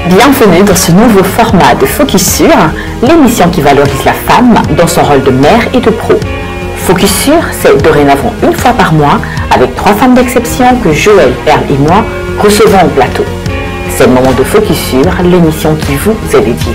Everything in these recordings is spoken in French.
Bienvenue dans ce nouveau format de Focus Sur, l'émission qui valorise la femme dans son rôle de mère et de pro. Focus Sur, c'est dorénavant une fois par mois avec 3 femmes d'exception que Joël, Perle et moi recevons au plateau. C'est le moment de Focus Sur, l'émission qui vous est dédiée.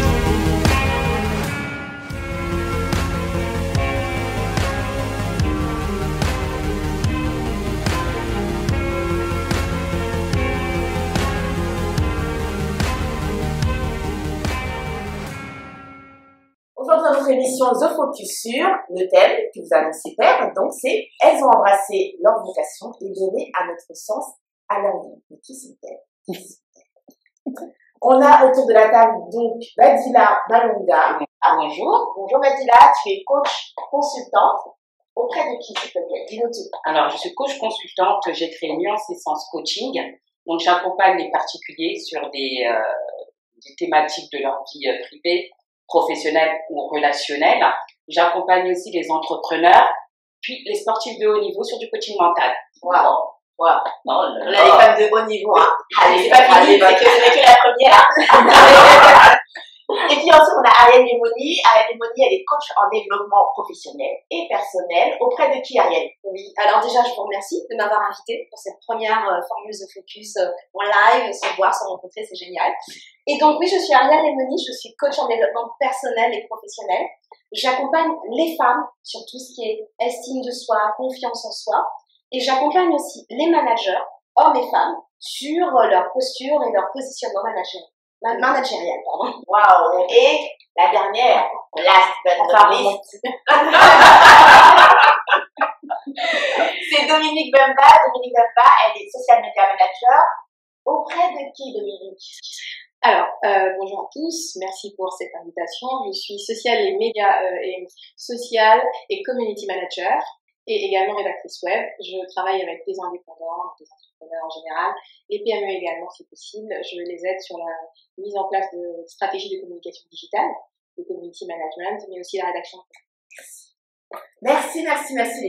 Aujourd'hui, dans notre émission The Focus Sur, le thème que vous annoncez Père, donc c'est « Elles ont embrassé leur vocation et donné à notre sens à leur vie ». Mais qui sont-elles? On a autour de la table donc Badila Malonga. Ah, bonjour. Bonjour Badila, tu es coach consultante. Auprès de qui, s'il te plaît? Dis-nous tout. Alors, je suis coach consultante, j'ai créé Nuance Essence Coaching. Donc, j'accompagne les particuliers sur des thématiques de leur vie privée, professionnelle ou relationnelle. J'accompagne aussi les entrepreneurs, puis les sportifs de haut niveau sur du coaching mental. Waouh. Wow. On a des femmes de haut niveau, hein. Allez, c'est pas fini, c'est que la première. Et puis ensuite, on a Ariel Lemoni. Ariel Lemoni, elle est coach en développement professionnel et personnel. Auprès de qui, Ariel? Oui, alors déjà, je vous remercie de m'avoir invitée pour cette première formule de focus en live, se voir, se rencontrer, c'est génial. Et donc, oui, je suis Ariel Lemoni, je suis coach en développement personnel et professionnel. J'accompagne les femmes sur tout ce qui est estime de soi, confiance en soi. Et j'accompagne aussi les managers, hommes et femmes, sur leur posture et leur positionnement managérial. Waouh. Et la dernière, last but not least, c'est Dominique Bemba. Dominique Bemba, elle est social media manager. Auprès de qui, Dominique? Alors, bonjour à tous, merci pour cette invitation. Je suis social et média social et community manager et également rédactrice web. Je travaille avec des indépendants, des entrepreneurs en général, les PME également si possible. Je les aide sur la mise en place de stratégies de communication digitale, de community management, mais aussi la rédaction. Merci les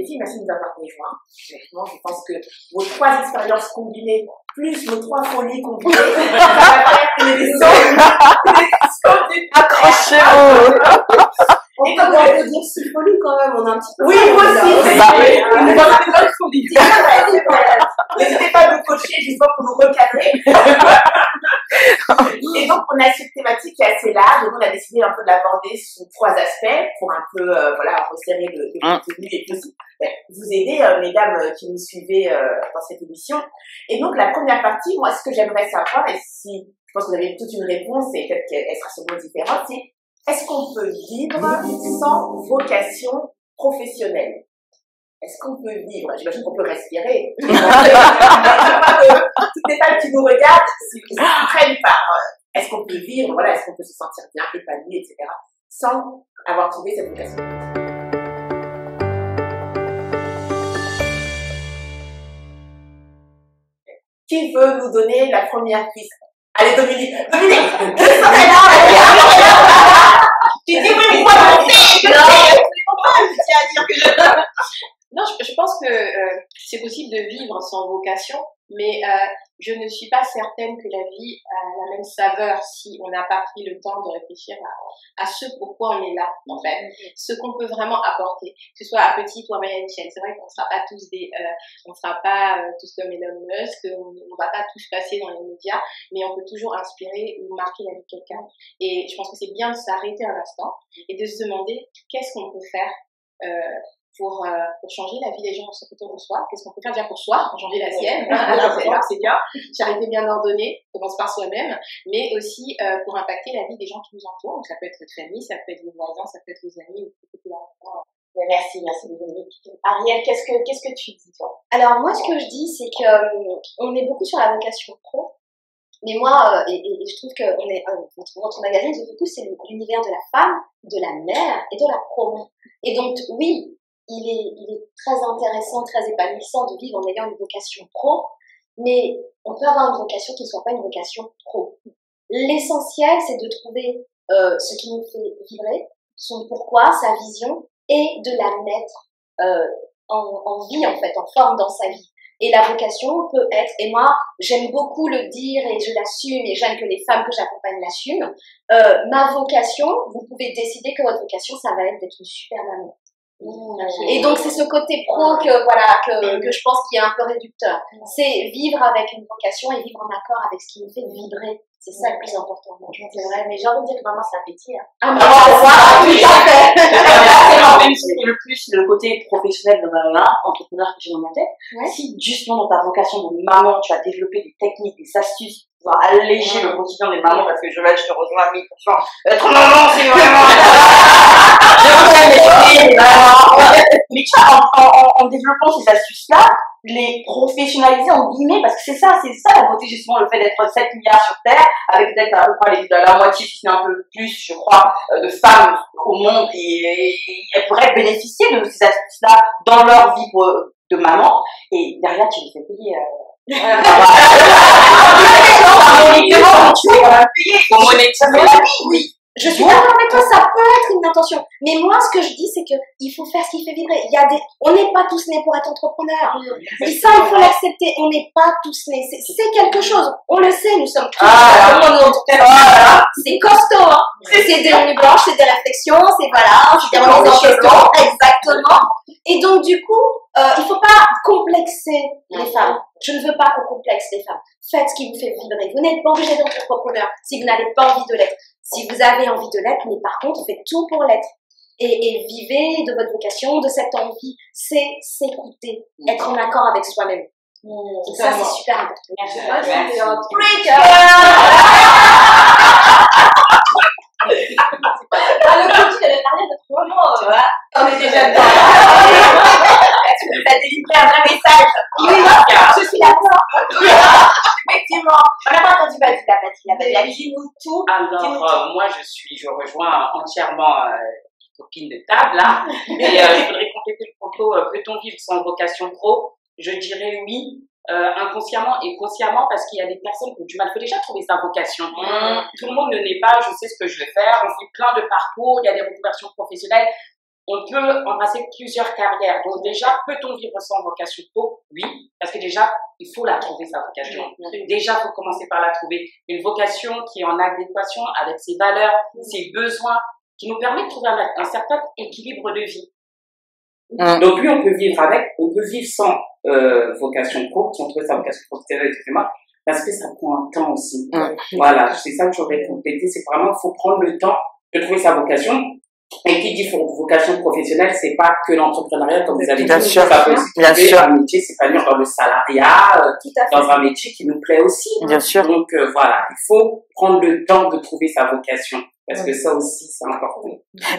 filles, merci de nous avoir rejoints. Honnêtement, je pense que vos 3 expériences combinées, plus vos 3 folies combinées, ça va faire une émission. Accrochez-vous. Et comme on peut dire si folie quand même, on a un petit peu... Oui, moi aussi, n'hésitez pas à nous coacher justement pour nous recadrer. Et donc, on a cette thématique qui est assez large, donc on a décidé un peu de l'aborder sous 3 aspects pour un peu, resserrer le contenu et puis aussi vous aider, mesdames qui nous suivez dans cette émission. Et donc, la première partie, moi, ce que j'aimerais savoir, et si je pense que vous avez toute une réponse et peut-être qu'elle sera sûrement différente, c'est est-ce qu'on peut vivre sans vocation professionnelle? Est-ce qu'on peut vivre? J'imagine qu'on peut respirer. Toutes les femmes qui nous regardent se prennent par est-ce qu'on peut vivre, voilà, est-ce qu'on peut se sentir bien, épanoui, etc., sans avoir trouvé cette vocation. Qui veut nous donner la première piste? Allez, Dominique, tu dis oui, mais moi, Non, je pense que c'est possible de vivre sans vocation, mais je ne suis pas certaine que la vie a la même saveur si on n'a pas pris le temps de réfléchir à ce pourquoi on est là, en fait. Ce qu'on peut vraiment apporter, que ce soit à petite ou à moyenne échelle. C'est vrai qu'on ne sera pas tous on sera pas tous comme Elon Musk, on ne va pas tous passer dans les médias, mais on peut toujours inspirer ou marquer la vie de quelqu'un. Et je pense que c'est bien de s'arrêter un instant et de se demander qu'est-ce qu'on peut faire pour changer la vie des gens autour de soi. Qu'est-ce qu'on peut faire déjà pour soi, pour changer la sienne, c'est bien, charité bien ordonnée, commence par soi-même, mais aussi pour impacter la vie des gens qui nous entourent. Donc ça peut être votre famille, ça peut être vos voisins, ça peut être vos amis, ou Merci Dominique. Ariel, qu'est-ce que tu dis, toi? Alors moi, ce que je dis, c'est que on est beaucoup sur la vocation pro, mais moi, et je trouve que votre magazine, c'est l'univers de la femme, de la mère et de la pro. Et donc, oui, il est très intéressant, très épanouissant de vivre en ayant une vocation pro, mais on peut avoir une vocation qui ne soit pas une vocation pro. L'essentiel, c'est de trouver ce qui nous fait vibrer, son pourquoi, sa vision, et de la mettre en vie, en fait, en forme dans sa vie. Et la vocation peut être, et moi, j'aime beaucoup le dire et je l'assume et j'aime que les femmes que j'accompagne l'assument. Ma vocation, vous pouvez décider que votre vocation, ça va être d'être une super maman. Et donc c'est ce côté pro que je pense qui est un peu réducteur. C'est vivre avec une vocation et vivre en accord avec ce qui nous fait vibrer. C'est ça le plus important. C'est vrai, mais j'ai envie de dire que maman c'est un métier. Ah, mais tout à fait. C'est le plus le côté professionnel de entrepreneur que j'ai dans ma tête. Si justement dans ta vocation de maman, tu as développé des techniques, des astuces pour pouvoir alléger le quotidien des mamans, parce que je te rejoins à 1000%. Être maman, c'est vraiment. Mais tu vois, en développant ces astuces-là, les professionnaliser en guillemets, parce que c'est ça la beauté, justement, le fait d'être 7 milliards sur Terre, avec peut-être à peu près la moitié, si c'est un peu plus, je crois, de femmes au monde, et elles pourraient bénéficier de ces astuces-là dans leur vie de maman, et derrière, tu les fais payer. Oui. Je suis d'accord avec toi, ça peut être une intention. Mais moi, ce que je dis, c'est que il faut faire ce qui fait vibrer. On n'est pas tous nés pour être entrepreneurs. Et ça, il faut l'accepter. On n'est pas tous nés. C'est quelque chose. On le sait, nous sommes tous. C'est costaud, hein. C'est des nuits blanches, c'est des réflexions, c'est voilà, c'est des remises en question. Exactement. Et donc, du coup, il faut pas complexer les femmes. Je ne veux pas qu'on complexe les femmes. Faites ce qui vous fait vibrer. Vous n'êtes pas obligé d'être entrepreneur si vous n'avez pas envie de l'être. Si vous avez envie de l'être, mais par contre, faites tout pour l'être. Et vivez de votre vocation, de cette envie. C'est s'écouter, être en accord avec soi-même. Ça, c'est super important. Merci. Le coach, elle a parlé de trop long, tu vois. On est déjà dedans. Tu nous as délivré un vrai message. Oui, je suis d'accord. Effectivement. On n'a pas entendu la batterie. Dis-nous tout. Alors, moi, je rejoins entièrement copine de table, là. Et je voudrais compléter le propos. Peut-on vivre sans vocation pro? Je dirais oui. Inconsciemment et consciemment, parce qu'il y a des personnes qui ont du mal. Il faut déjà trouver sa vocation. Tout le monde ne naît pas, je sais ce que je vais faire, on fait plein de parcours, il y a des reconversions professionnelles, on peut embrasser plusieurs carrières. Donc déjà, peut-on vivre sans vocation pro? Oui, parce que déjà, il faut la trouver, sa vocation. Déjà, il faut commencer par la trouver. Une vocation qui est en adéquation avec ses valeurs, ses besoins, qui nous permet de trouver un certain équilibre de vie. Donc oui, on peut vivre sans vocation pro, si on trouve sa vocation professionnelle, etc. Parce que ça prend un temps aussi. Voilà, c'est ça que j'aurais complété, c'est vraiment, il faut prendre le temps de trouver sa vocation. Et qui dit vocation professionnelle, c'est pas que l'entrepreneuriat, comme vous avez dit, ça peut aussi trouver un métier, s'épanouir dans le salariat, dans un métier qui nous plaît aussi. Bien sûr. Donc voilà, il faut prendre le temps de trouver sa vocation. Parce que ça aussi, c'est important.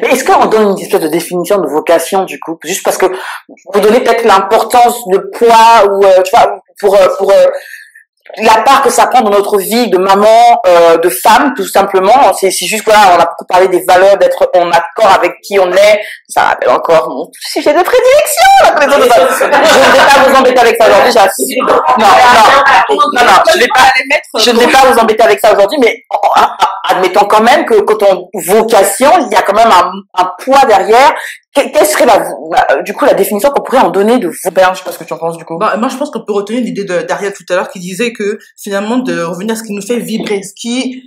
Mais est-ce qu'on donne une espèce de définition de vocation, du coup? Juste parce que, pour donner peut-être l'importance, le poids, ou, tu vois, pour la part que ça prend dans notre vie de maman, de femme, tout simplement. C'est juste, voilà, on a beaucoup parlé des valeurs, d'être en accord avec qui on est. Ça rappelle encore mon sujet de prédilection, là, je ne vais pas vous embêter avec ça aujourd'hui, j'assume. Non, je ne vais pas vous embêter avec ça aujourd'hui, mais admettons quand même que quand on vocation, il y a quand même un poids derrière. Quelle serait du coup la définition qu'on pourrait en donner de vocation? Je sais pas ce que tu en penses du coup. Moi je pense qu'on peut retenir l'idée d'Ariel tout à l'heure qui disait que finalement de revenir à ce qui nous fait vibrer, ce qui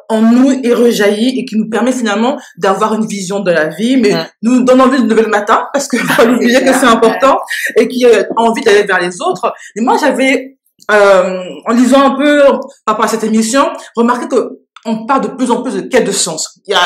en nous est rejailli et qui nous permet finalement d'avoir une vision de la vie, mais nous donne envie de lever le matin parce que faut pas oublier que c'est important et qui a envie d'aller vers les autres. Et moi j'avais en lisant un peu par rapport à cette émission remarqué que on parle de plus en plus de quête de sens. Il y a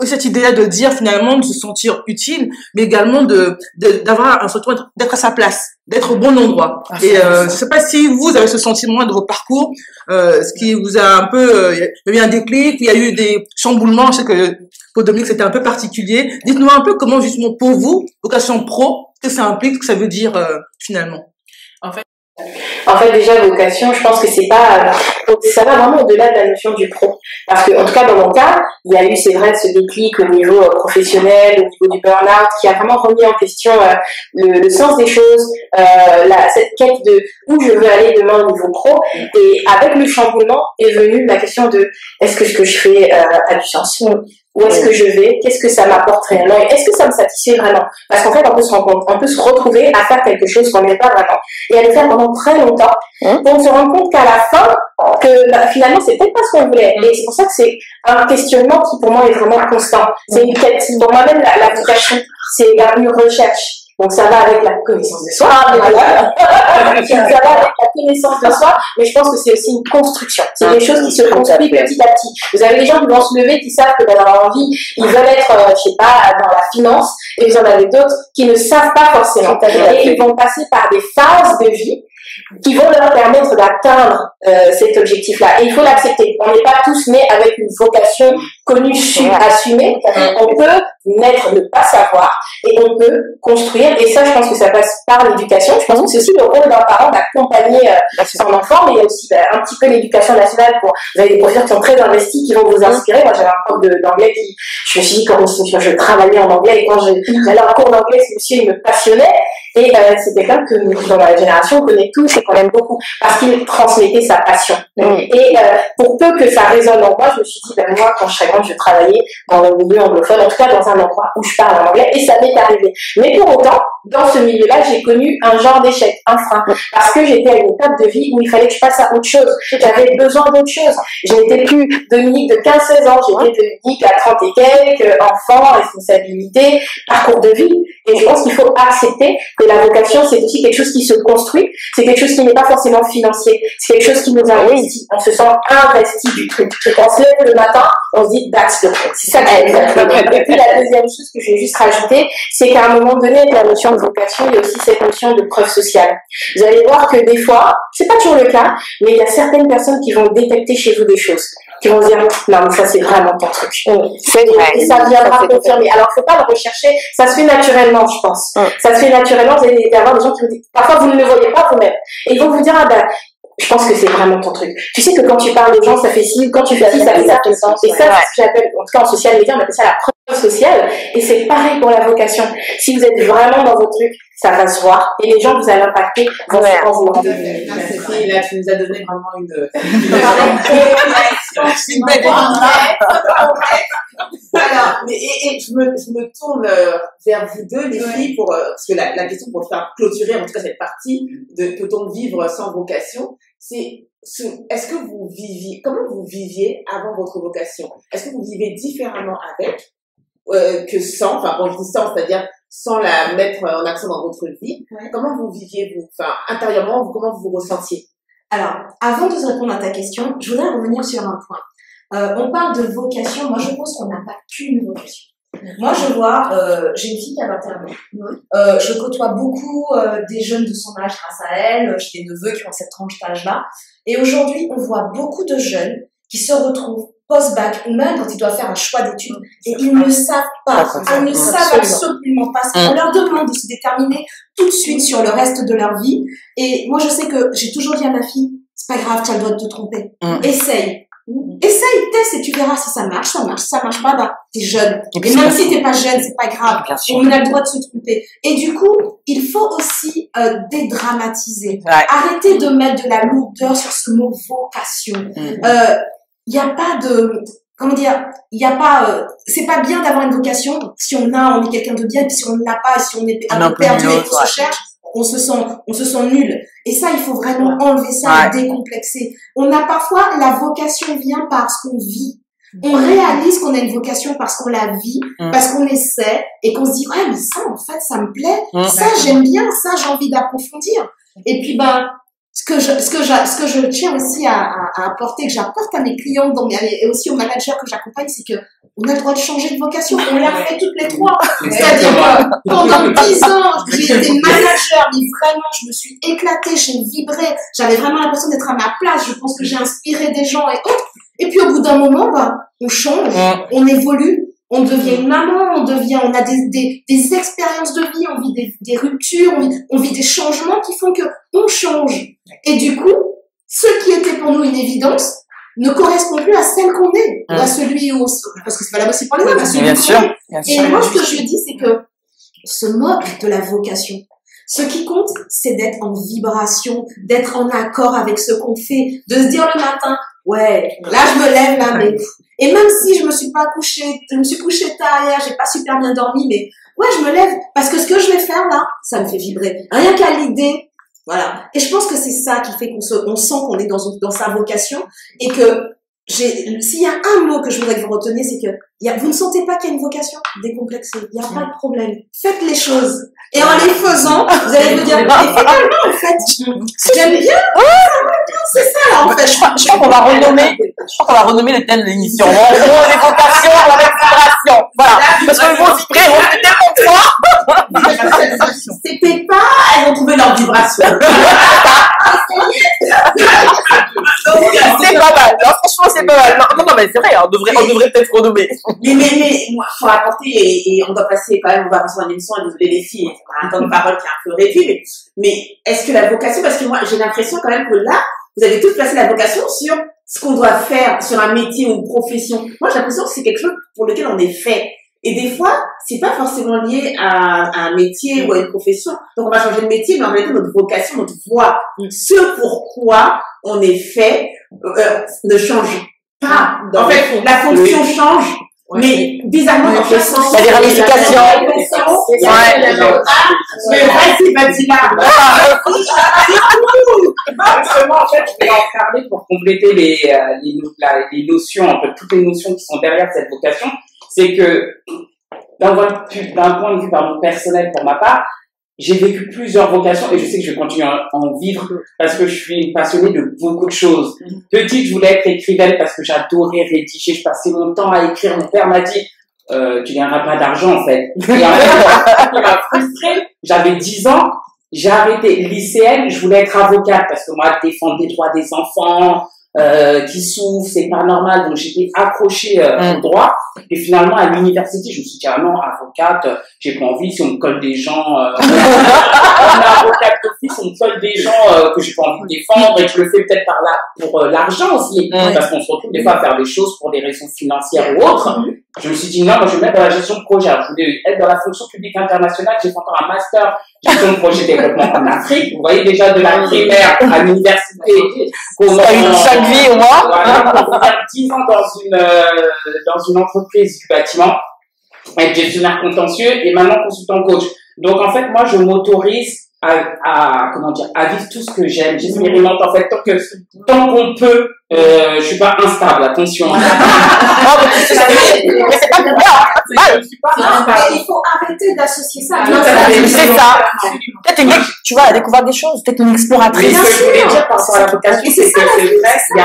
cette idée-là de dire finalement de se sentir utile, mais également d'avoir un sentiment d'être à sa place, d'être au bon endroit. Et je sais pas si vous avez ce sentiment de vos parcours, ce qui vous a un peu, il y a eu un déclic, il y a eu des chamboulements. Je sais que pour Dominique c'était un peu particulier. Dites-nous un peu comment justement pour vous, vocation pro, ce que ça implique, ce que ça veut dire finalement. En fait, déjà, vocation, je pense que ça va vraiment au-delà de la notion du pro. Parce que, en tout cas, dans mon cas, il y a eu, c'est vrai, ce déclic au niveau professionnel, au niveau du burn-out, qui a vraiment remis en question le sens des choses, cette quête de où je veux aller demain au niveau pro. Et avec le chamboulement est venue la question de est-ce que ce que je fais a du sens? Où est-ce que je vais? Qu'est-ce que ça m'apporte réellement? Et est-ce que ça me satisfait vraiment? Parce qu'en fait, on peut se rendre compte, on peut se retrouver à faire quelque chose qu'on n'aime pas vraiment et à le faire pendant très longtemps pour se rendre compte qu'à la fin, que finalement, c'est peut-être pas ce qu'on voulait. Et c'est pour ça que c'est un questionnement qui, pour moi, est vraiment constant. C'est une quête. Pour moi-même, la vocation, c'est une recherche. Donc ça va avec la connaissance de soi, ça va avec la connaissance de soi, mais je pense que c'est aussi une construction. C'est des choses qui se construisent petit à petit. Vous avez des gens qui vont se lever, qui savent que dans leur vie, ils veulent être, je sais pas, dans la finance, et vous en avez d'autres qui ne savent pas forcément. Et ils vont passer par des phases de vie qui vont leur permettre d'atteindre cet objectif-là. Et il faut l'accepter. On n'est pas tous nés avec une vocation connue, assumée. On peut naître, ne pas savoir, et on peut construire. Et ça, je pense que ça passe par l'éducation. Je pense que c'est aussi le rôle d'un parent d'accompagner son enfant, mais il y a aussi un petit peu l'éducation nationale. Vous avez des professeurs qui sont très investis, qui vont vous inspirer. Moi, j'avais un prof d'anglais qui, je me suis dit, quand je travaillais en anglais, et quand j'allais en cours d'anglais, ce monsieur, il me passionnait. Et c'est quelqu'un que nous, dans ma génération, on connaît tous et qu'on aime beaucoup, parce qu'il transmettait sa passion. Et pour peu que ça résonne en moi, je me suis dit, moi, quand je serai grande, je vais travailler dans le milieu anglophone, en tout cas dans un endroit où je parle en anglais, et ça m'est arrivé. Mais pour autant, dans ce milieu-là, j'ai connu un genre d'échec, un frein, parce que j'étais à une étape de vie où il fallait que je passe à autre chose. J'avais besoin d'autre chose. Je n'étais plus Dominique de 15-16 ans, j'étais Dominique à 30 et quelques, enfants, responsabilité, parcours de vie. Et je pense qu'il faut accepter que la vocation, c'est aussi quelque chose qui se construit, c'est quelque chose qui n'est pas forcément financier, c'est quelque chose qui nous investit. On se sent investi du truc. On se lève le matin, on se dit, that's the truc. C'est ça que j'aime. Et puis la deuxième chose que je vais juste rajouter, c'est qu'à un moment donné, avec la notion de vocation, il y a aussi cette notion de preuve sociale. Vous allez voir que des fois, c'est pas toujours le cas, mais il y a certaines personnes qui vont détecter chez vous des choses, qui vont dire, non, mais ça c'est vraiment ton truc. C'est vrai. Et ça viendra confirmer. Alors, faut pas le rechercher, ça se fait naturellement, je pense. Ça se fait naturellement, vous allez avoir des gens qui vous disent, parfois vous ne le voyez pas vous-même. Et ils vont vous dire, ah ben, je pense que c'est vraiment ton truc. Tu sais que quand tu parles aux gens, ça fait ci, quand tu fais ci, ça fait ça. Et ça, c'est ce que j'appelle, en tout cas en social media, on appelle ça la preuve sociale. Et c'est pareil pour la vocation. Si vous êtes vraiment dans vos trucs, ça va se voir. Et les gens que vous allez impacter vont se vous. Là, tu nous as donné vraiment une Alors, et je me tourne vers vous deux, les filles, pour, parce que la question pour faire clôturer, en tout cas cette partie de peut-on vivre sans vocation, c'est est-ce que vous viviez, comment vous viviez avant votre vocation? Est-ce que vous vivez différemment avec que sans, enfin quand je dis sans, c'est-à-dire sans la mettre en action dans votre vie, comment vous viviez vous, enfin intérieurement, comment vous vous ressentiez? Alors, avant de répondre à ta question, je voudrais revenir sur un point. On parle de vocation, moi je pense qu'on n'a pas qu'une vocation. Moi je vois, j'ai une fille qui a 21 ans, je côtoie beaucoup des jeunes de son âge grâce à elle, j'ai des neveux qui ont cette tranche d'âge-là, et aujourd'hui on voit beaucoup de jeunes qui se retrouvent post-bac ou même quand ils doivent faire un choix d'études et ils ne savent pas, ils ne savent absolument pas, on leur demande de se déterminer tout de suite sur le reste de leur vie, et moi je sais que j'ai toujours dit à ma fille, c'est pas grave, tu as le droit de te tromper, essaye, teste et tu verras si ça marche, si ça marche pas, bah, t'es jeune. Et même si t'es pas jeune, c'est pas grave. On a le droit de se tromper. Et du coup, il faut aussi dédramatiser. Arrêter de mettre de la lourdeur sur ce mot vocation. Il y a pas de, comment dire, il y a pas, c'est pas bien d'avoir une vocation. Si on est quelqu'un de bien, et puis si on ne l'a pas, et si on est un peu perdu et qu'on se cherche, on se sent nul. Et ça, il faut vraiment enlever ça et décomplexer. On a parfois, la vocation vient parce qu'on vit. On réalise qu'on a une vocation parce qu'on la vit, parce qu'on essaie, et qu'on se dit, ouais, mais ça, en fait, ça me plaît. Ça, j'aime bien, ça, j'ai envie d'approfondir. Et puis, ce que je tiens aussi à apporter, que j'apporte à mes clients et aussi aux managers que j'accompagne, c'est que on a le droit de changer de vocation. On l'a fait toutes les trois. C'est-à-dire que pendant 10 ans, j'ai été manager, mais vraiment, je me suis éclatée, j'ai vibré. J'avais vraiment l'impression d'être à ma place. Je pense que j'ai inspiré des gens et autres. Et puis au bout d'un moment, on change, on évolue. On devient une maman, on a des expériences de vie, on vit des ruptures, on vit des changements qui font que on change. Et du coup, ce qui était pour nous une évidence ne correspond plus à celle qu'on est, ou à celui où, parce que c'est valable aussi pour les hommes, à celui qu'on est. Et moi, ce que je dis, c'est que on se moque de la vocation. Ce qui compte, c'est d'être en vibration, d'être en accord avec ce qu'on fait, de se dire le matin, ouais, là je me lève là, mais Et même si je me suis couchée tard hier, j'ai pas super bien dormi, mais ouais, je me lève parce que ce que je vais faire là, ça me fait vibrer. Rien qu'à l'idée, voilà. Et je pense que c'est ça qui fait on sent qu'on est dans sa vocation et que s'il y a un mot que je voudrais que vous reteniez, c'est que vous ne sentez pas qu'il y a une vocation décomplexée. Il n'y a pas de problème. Faites les choses. Et en les faisant, vous allez vous dire, finalement, en fait, j'aime bien. C'est ça, là, en fait. Je crois qu'on va renommer le thème de l'émission. En gros, les vocations, la vibration. Voilà. Parce que le mot vibrer, on fait tellement fort. C'était pas, elles ont trouvé leur vibration. C'est pas mal. Non, franchement, c'est pas mal. Non, mais c'est vrai, on devrait peut-être renommer. Mais, moi, faut rapporter, et on doit passer quand même, on va recevoir une émission, et désolé les filles, on a un temps de parole qui est un peu réduit, mais est-ce que la vocation, parce que moi, j'ai l'impression quand même que là, vous avez tous placé la vocation sur ce qu'on doit faire, sur un métier ou une profession. Moi, j'ai l'impression que c'est quelque chose pour lequel on est fait. Et des fois, c'est pas forcément lié à un métier ou à une profession. Donc, on va changer de métier, mais en réalité, notre vocation, notre voie, ce pourquoi on est fait, ne change pas. En fait, la fonction change, mais bizarrement, dans le sens. Il y a des ramifications. Mais vas-y, là. Justement, en fait, je vais en parler pour compléter les notions, en fait, toutes les notions qui sont derrière cette vocation. C'est que, d'un point de vue personnel pour ma part, j'ai vécu plusieurs vocations et je sais que je vais continuer à en vivre parce que je suis passionnée de beaucoup de choses. Petite, je voulais être écrivaine parce que j'adorais rédiger, je passais mon temps à écrire. Mon père m'a dit, tu gagneras pas d'argent en fait. Et en fait, il m'a frustrée. J'avais 10 ans, j'ai arrêté. Lycéenne, je voulais être avocate parce que moi, défendre les droits des enfants, qui souffrent, c'est pas normal. Donc j'étais accrochée au droit. Et finalement, à l'université, je me suis dit, ah non, avocate, j'ai pas envie, si on me colle des gens, on est avocate d'office, on me colle des gens que j'ai pas envie de défendre et que je le fais peut-être pour l'argent aussi. Parce qu'on se retrouve des fois à faire des choses pour des raisons financières ou autres. Je me suis dit, non, moi je vais me mettre dans la gestion de projet. Alors, je voulais être dans la fonction publique internationale, j'ai fait encore un master gestion de projet développement en Afrique. Vous voyez déjà de la primaire à l'université. Comment chaque vie au moins. Voilà, on faire 10 ans dans une entreprise du bâtiment, être gestionnaire contentieux et maintenant consultant coach. Donc en fait, moi je m'autorise à vivre tout ce que j'aime. J'expérimente en fait tant qu'on peut. Je suis pas instable, attention. Mais c'est pas mal. Il faut arrêter d'associer ça. C'est ça. Peut-être tu vois, découvrir des choses, peut-être une exploratrice. Ce que je voulais dire par rapport à la vocation, c'est que c'est vrai, il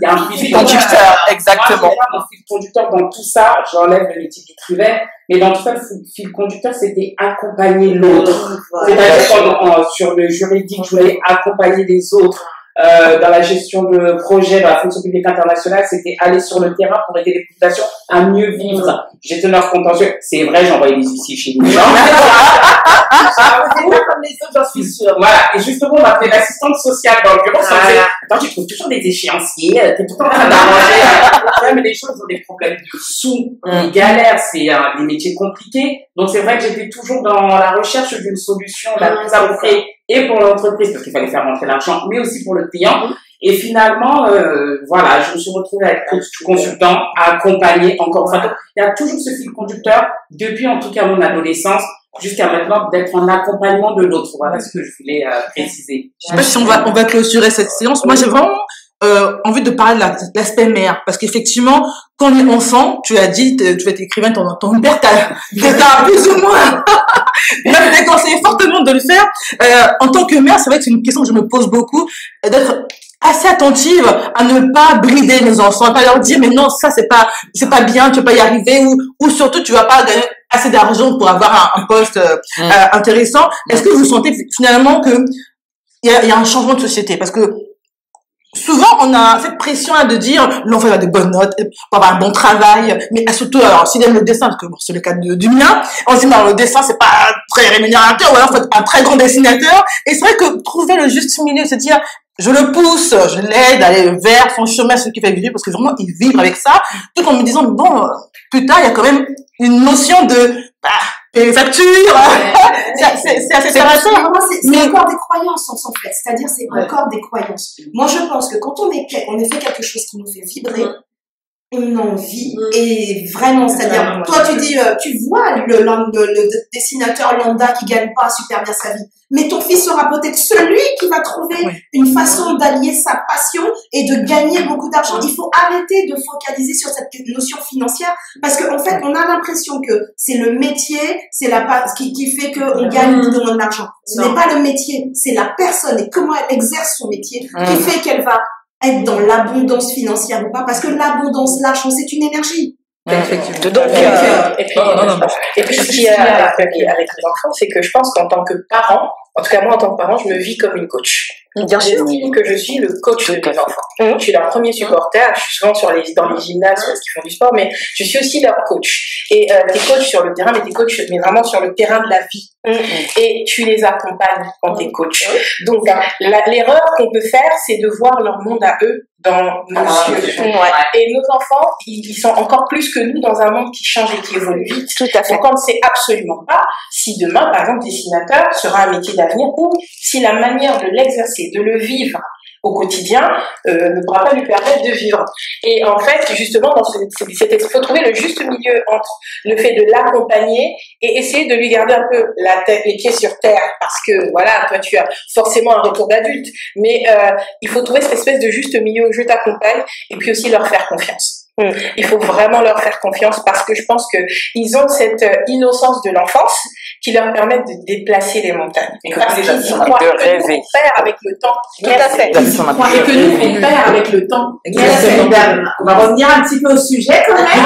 y a un fil conducteur, exactement. Mon fil conducteur dans tout ça, j'enlève le métier d'écrivain, mais dans tout ça, le fil conducteur, c'était accompagner l'autre. C'est-à-dire sur le juridique, je voulais accompagner les autres. Dans la gestion de projet, dans la fonction publique internationale, c'était aller sur le terrain pour aider les populations à mieux vivre. Gestionnaire contentieux, c'est vrai, j'envoyais des huissiers chez nous. C'est pas comme les autres, j'en suis sûre. Voilà. Et justement, on m'a fait l'assistante sociale dans le bureau. Attends, tu trouves toujours des échéanciers, t'es tout le temps en train d'arranger. Mais les choses ont des problèmes de sous, des galères, c'est des métiers compliqués. Donc c'est vrai que j'étais toujours dans la recherche d'une solution la plus appropriée et pour l'entreprise, parce qu'il fallait faire rentrer l'argent, mais aussi pour le client. Et finalement, voilà, je me suis retrouvée à être coach consultant, à accompagner encore une fois. Il y a toujours ce fil conducteur, depuis en tout cas mon adolescence, jusqu'à maintenant, d'être en accompagnement de l'autre. Voilà ce que je voulais préciser. Je sais pas si on va clôturer cette séance. Moi, j'ai vraiment envie de parler de l'aspect mère, parce qu'effectivement, quand on est enfant, tu as dit, tu vas être écrivain, ton père t'a plus ou moins même déconseillé fortement de le faire. En tant que mère, c'est vrai que c'est une question que je me pose beaucoup, d'être assez attentive à ne pas brider mes enfants, à pas leur dire mais non, ça c'est pas bien, tu vas pas y arriver, ou surtout tu vas pas gagner assez d'argent pour avoir un poste intéressant. Est-ce que vous sentez finalement que il y a un changement de société, parce que souvent, on a cette pression-là de dire, l'enfant va avoir de bonnes notes, pour avoir un bon travail, mais surtout, alors, s'il aime le dessin, parce que bon, c'est le cas du mien, on se dit, non, le dessin, c'est pas très rémunérateur, ou alors, faut être un très grand dessinateur. Et c'est vrai que trouver le juste milieu, se dire, je le pousse, je l'aide à aller vers son chemin, ce qui fait vivre, parce que vraiment, il vit avec ça, tout en me disant, bon, plus tard, il y a quand même une notion de, les factures, c'est assez terrassant. C'est encore des croyances, en fait. C'est-à-dire, c'est encore des croyances. Moi, je pense que quand on fait quelque chose qui nous fait vibrer, on en vit et vraiment, c'est-à-dire, toi tu dis, tu vois le dessinateur lambda qui gagne pas super bien sa vie, mais ton fils sera peut-être celui qui va trouver une façon d'allier sa passion et de gagner beaucoup d'argent. Il faut arrêter de focaliser sur cette notion financière parce qu'en fait, on a l'impression que c'est le métier, c'est la qui fait qu'on gagne de l'argent. Ce n'est pas le métier, c'est la personne et comment elle exerce son métier qui fait qu'elle va être dans l'abondance financière ou pas, parce que l'abondance, l'argent, c'est une énergie. Donc, et puis ce qui est avec les enfants, c'est que je pense qu'en tant que parent, en tout cas moi en tant que parent, je me vis comme une coach. J'estime que je suis le coach de mes enfants. Je suis leur premier supporter, je suis souvent dans les gymnases parce qu'ils font du sport, mais je suis aussi leur coach. Et t'es coach sur le terrain, mais t'es coach mais vraiment sur le terrain de la vie. Et tu les accompagnes quand t'es coach. Donc l'erreur qu'on peut faire, c'est de voir leur monde à eux dans nos yeux. Et nos enfants, ils sont encore plus que nous dans un monde qui change et qui évolue vite. Tout à fait. Donc on ne sait absolument pas si demain, par exemple, dessinateur sera un métier d'avenir ou si la manière de l'exercer, de le vivre au quotidien, ne pourra pas lui permettre de vivre. Et en fait, justement, il faut trouver le juste milieu entre le fait de l'accompagner et essayer de lui garder un peu les pieds sur terre, parce que voilà, toi tu as forcément un retour d'adulte, mais il faut trouver cette espèce de juste milieu où je t'accompagne et puis aussi leur faire confiance. Il faut vraiment leur faire confiance parce que je pense que ils ont cette innocence de l'enfance qui leur permet de déplacer les montagnes. Et que ils croient que nous, on perd avec le temps. Tout à fait. Et que nous, on perd avec le temps. Merci, mesdames. On va revenir un petit peu au sujet, quand même.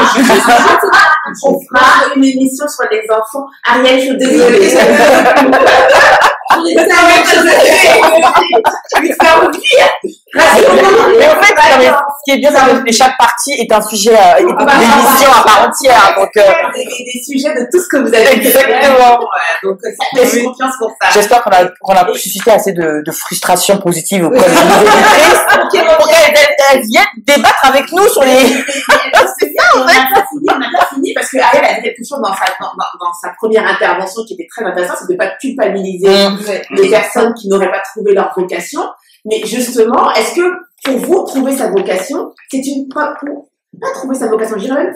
On fera une émission sur les enfants. Ariel, je suis désolée. Je vais faire oublier. Mais en fait, ce qui est bien, c'est que chaque partie est un sujet, une émission à part entière. Donc, des sujets de tout ce que vous avez fait. Exactement. Donc, ça fait confiance pour ça. J'espère qu'on a suscité assez de frustration positive auprès des auditrices pour qu'elles viennent débattre avec nous sur les... C'est ça, on n'a pas fini parce que Ariel a dit quelque chose dans sa première intervention qui était très intéressante, c'est de ne pas culpabiliser les personnes qui n'auraient pas trouvé leur vocation. Mais justement, est-ce que pour vous, trouver sa vocation, c'est une preuve, pas trouver sa vocation, je dirais même,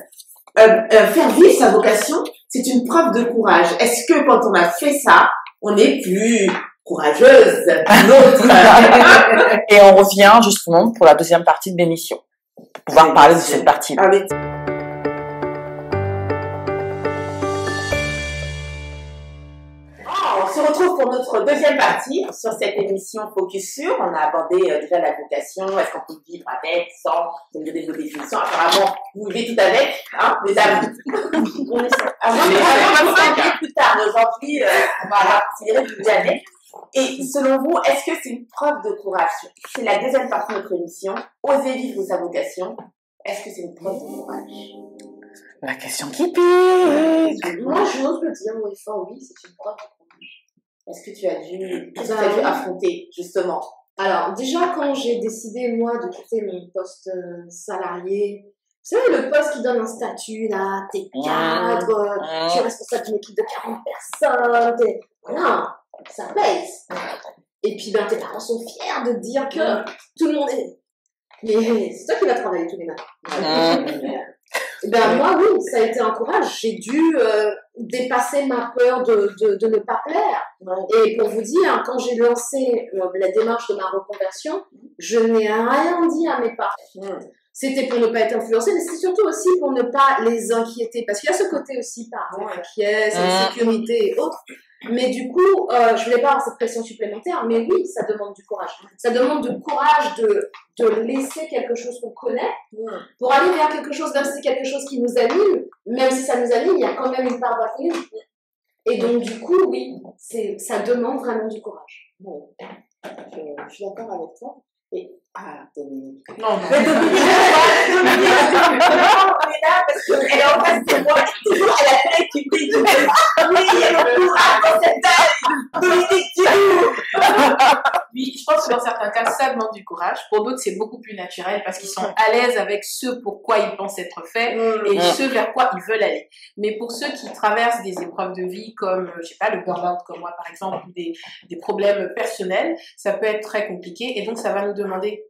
faire vivre sa vocation, c'est une preuve de courage. Est-ce que quand on a fait ça, on est plus courageuse que l'autre? Et on revient justement pour la deuxième partie de l'émission, pour pouvoir parler de cette partie-là. On se retrouve pour notre deuxième partie sur cette émission Focus Sur. On a abordé déjà la vocation, est-ce qu'on peut vivre avec, sans, vous avez vos définitions. Apparemment, vous vivez tout avec, hein, mesdames. On essaie. Avant plus tard, aujourd'hui, on va considérer que vous vivez avec. Et selon vous, est-ce que c'est une preuve de courage? C'est la deuxième partie de notre émission. Oser vivre sa vocation. Est-ce que c'est une preuve de courage? La question qui pique. Moi, j'ose le dire, oui, c'est une preuve de courage. Est-ce que tu as dû affronter, justement? Alors, déjà, quand j'ai décidé, moi, de quitter mon poste salarié, vous savez, le poste qui donne un statut, là, t'es cadre, tu es responsable d'une équipe de 40 personnes, voilà, ça pèse. Et puis, ben, tes parents sont fiers de te dire que tout le monde est... Mais c'est toi qui vas travailler tous les matins. Ben, moi, oui, ça a été un courage. J'ai dû dépasser ma peur de ne pas plaire. Et pour vous dire, quand j'ai lancé la démarche de ma reconversion, je n'ai rien dit à mes parents. C'était pour ne pas être influencée, mais c'est surtout aussi pour ne pas les inquiéter. Parce qu'il y a ce côté aussi parents inquiets, insécurité et autres. Mais du coup, je voulais pas avoir cette pression supplémentaire, mais oui, ça demande du courage. Ça demande du courage de laisser quelque chose qu'on connaît pour aller vers quelque chose, même si c'est quelque chose qui nous anime, même si ça nous anime, il y a quand même une part d'inconnu. Et donc, du coup, oui, ça demande vraiment du courage. Bon, je suis d'accord avec toi. Et, Dominique. Non, Mais Dominique, on est là parce qu'elle est en face de moi, toujours à la tête qui me dit oui, elle est au courage dans cette taille. Dominique, dis-nous. Oui, je pense que dans certains certains cas, ça demande du courage. Pour d'autres, c'est beaucoup plus naturel parce qu'ils sont à l'aise avec ce pourquoi ils pensent être faits et ce vers quoi ils veulent aller. Mais pour ceux qui traversent des épreuves de vie comme, je sais pas, le burn-out comme moi par exemple, ou des problèmes personnels, ça peut être très compliqué et donc ça va nous demander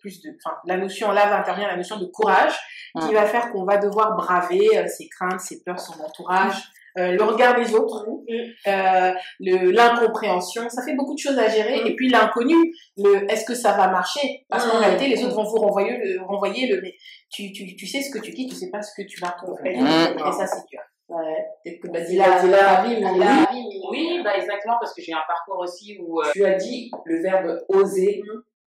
la notion là va intervenir, la notion de courage qui va faire qu'on va devoir braver ses craintes, ses peurs, son entourage. Le regard des autres, l'incompréhension, ça fait beaucoup de choses à gérer. Et puis l'inconnu, est-ce que ça va marcher? Parce qu'en réalité, les autres vont vous renvoyer mais tu sais ce que tu dis, tu sais pas ce que tu vas retrouver. Et ça, c'est dur. Ouais. Peut-être que oui, exactement, parce que j'ai un parcours aussi où tu as dit le verbe oser.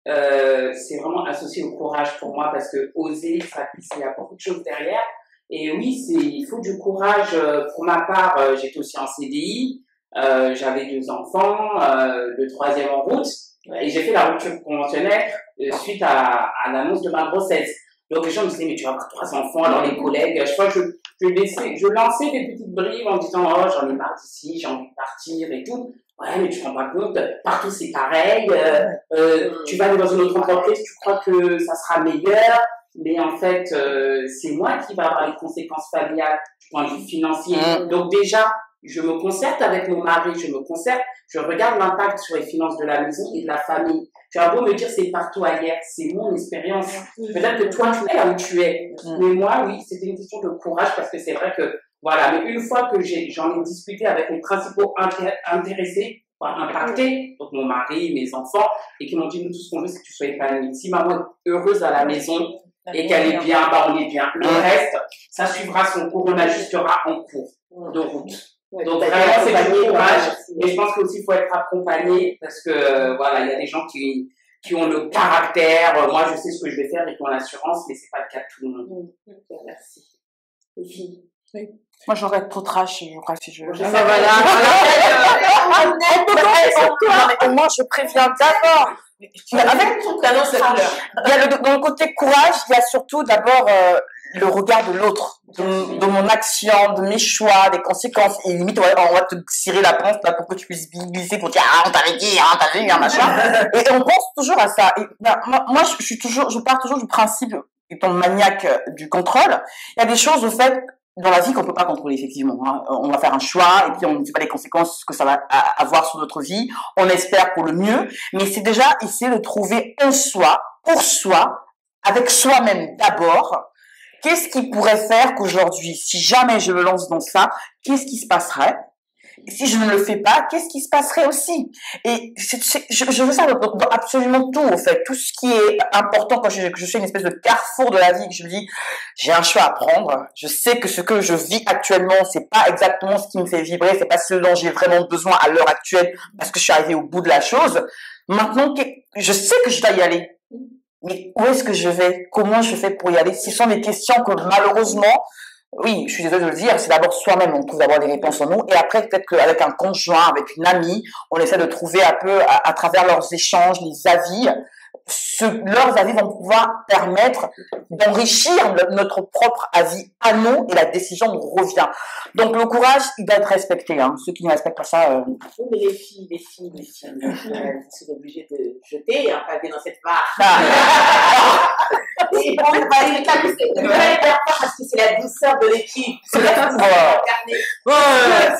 C'est vraiment associé au courage pour moi parce que oser, il y a beaucoup de choses derrière. Et oui, il faut du courage. Pour ma part, j'étais aussi en CDI, j'avais 2 enfants, le 3e en route, et j'ai fait la rupture conventionnelle suite à l'annonce de ma grossesse. Donc les gens me disaient, mais tu vas avoir 3 enfants, alors les collègues, je crois que je lançais des petites brides en disant, oh, j'en ai marre d'ici, j'ai envie de partir et tout. Ouais, mais tu te rends pas compte, partout c'est pareil, tu vas aller dans une autre entreprise, tu crois que ça sera meilleur. Mais en fait, c'est moi qui va avoir les conséquences familiales du point de vue financier. Donc déjà, je me concerte avec mon mari, je regarde l'impact sur les finances de la maison et de la famille. Tu as beau me dire c'est partout ailleurs, c'est mon expérience. Peut-être que toi, tu es là où tu es. Mais moi, oui, c'était une question de courage parce que c'est vrai que, voilà, mais une fois que j'en ai discuté avec les principaux intéressés, impactés, donc mon mari, mes enfants, et qui m'ont dit, nous, tout ce qu'on veut, c'est que tu sois épanouie. Si maman est heureuse à la maison, et qu'elle est bien, on est bien. Le reste, ça suivra son cours, on ajustera en cours de route. Donc vraiment, c'est du courage. Et je pense qu'aussi, il faut être accompagné parce que, voilà, il y a des gens qui ont le caractère. Moi, je sais ce que je vais faire et qui ont l'assurance, mais c'est pas le cas de tout le monde. Merci. Les filles. Oui. Moi, j'aurais trop trash, je crois, si je... Moi, je préviens d'abord. Avec ton canon, c'est il y a dans le côté courage, il y a surtout d'abord le regard de l'autre, de mon action, de mes choix, des conséquences. Et limite, on va te cirer la panse là pour que tu puisses glisser pour dire ah on t'avait dit, ah t'as vu, machin. Et on pense toujours à ça. Et moi, je pars toujours du principe, étant maniaque du contrôle. Il y a des choses au fait dans la vie qu'on peut pas contrôler, effectivement. Hein. On va faire un choix et puis on ne sait pas les conséquences que ça va avoir sur notre vie. On espère pour le mieux, mais c'est déjà essayer de trouver en soi, pour soi, avec soi-même d'abord, qu'est-ce qui pourrait faire qu'aujourd'hui, si jamais je me lance dans ça, qu'est-ce qui se passerait? Et si je ne le fais pas, qu'est-ce qui se passerait aussi? Et je veux ça dans absolument tout, en fait. Tout ce qui est important quand je suis une espèce de carrefour de la vie, que je me dis, j'ai un choix à prendre. Je sais que ce que je vis actuellement, c'est pas exactement ce qui me fait vibrer, c'est pas ce dont j'ai vraiment besoin à l'heure actuelle, parce que je suis arrivée au bout de la chose. Maintenant, je sais que je dois y aller. Mais où est-ce que je vais? Comment je fais pour y aller? Ce sont des questions que malheureusement, oui, je suis désolée de le dire, c'est d'abord soi-même, on trouve d'abord des réponses en nous, et après, peut-être qu'avec un conjoint, avec une amie, on essaie de trouver un peu, à travers leurs échanges, les avis, leurs avis vont pouvoir permettre d'enrichir notre propre avis à nous, et la décision nous revient. Donc, le courage, il doit être respecté, hein. Ceux qui ne respectent pas ça, Oui, mais les filles, sont obligées de jeter un pavé dans cette mare. Et on va aller parce que c'est la douceur de l'équipe. C'est la douceur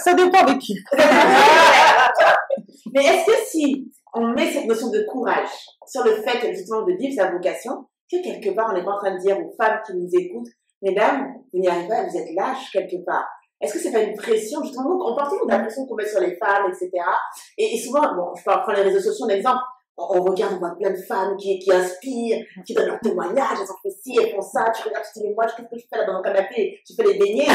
ça dépend de qui. Mais est-ce que si on met cette notion de courage sur le fait justement de vivre sa vocation, que quelque part on n'est pas en train de dire aux femmes qui nous écoutent, mesdames, vous n'y arrivez pas, vous êtes lâches quelque part. Est-ce que c'est pas une pression justement? On partit de la pression qu'on met sur les femmes, etc. Et souvent, bon, je peux prendre les réseaux sociaux en exemple. On regarde, on voit plein de femmes qui inspirent, qui donnent leur témoignage, elles ont fait ci, elles font ça, tu regardes, tu te dis, mais moi, qu'est-ce que je fais là dans mon canapé? Tu fais les beignets.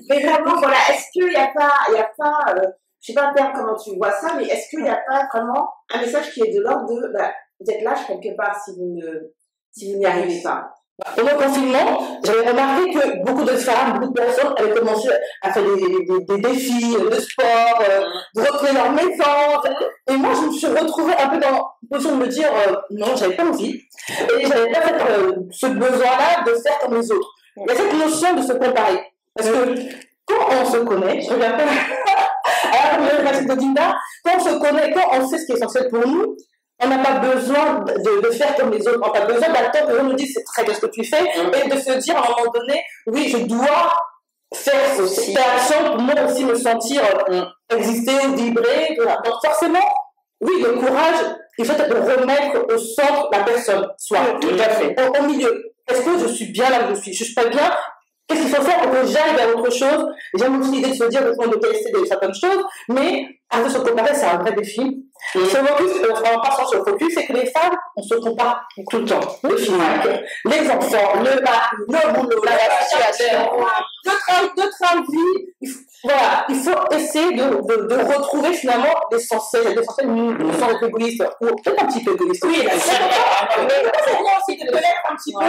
Mais vraiment, voilà, est-ce qu'il n'y a pas, je sais pas un terme comment tu vois ça, mais est-ce qu'il n'y a pas vraiment un message qui est de l'ordre de, vous êtes lâche quelque part si vous n'y arrivez pas? Pendant le confinement, j'avais remarqué que beaucoup de femmes, beaucoup de personnes avaient commencé à faire des défis de sport, de recréer leur maison. Et moi, je me suis retrouvée un peu dans la position de me dire non, j'avais pas envie. Et j'avais pas ce besoin-là de faire comme les autres. Il y a cette notion de se comparer. Parce que quand on se connaît, je reviens pas à la première merci Godinda. Quand on se connaît, quand on sait ce qui est essentiel pour nous, on n'a pas besoin de faire comme les autres. On n'a pas besoin d'attendre que les gens nous disent c'est très bien ce que tu fais et de se dire à un moment donné, oui, je dois faire cette action pour moi aussi me sentir exister, vibrer. Voilà. Donc forcément, oui, le courage, il faut être de remettre au centre la personne, soit tout à fait au milieu. Est-ce que je suis bien là où je suis? Je suis pas bien? Qu'est-ce qu'il faut faire pour que j'aille vers autre chose? J'aime aussi l'idée de se dire qu'on peut tester certaines choses, mais avant de se comparer, c'est un vrai défi. Ce focus, en passant sur le focus, c'est que les femmes, on se compare tout le temps. Les enfants, le mari, le boulot, la situation, le train de vie. Voilà, il faut essayer de retrouver finalement l'essentiel. L'essentiel, nous sommes égoïstes, ou peut-être un petit peu égoïstes. Oui, c'est bien aussi de l'être un petit peu.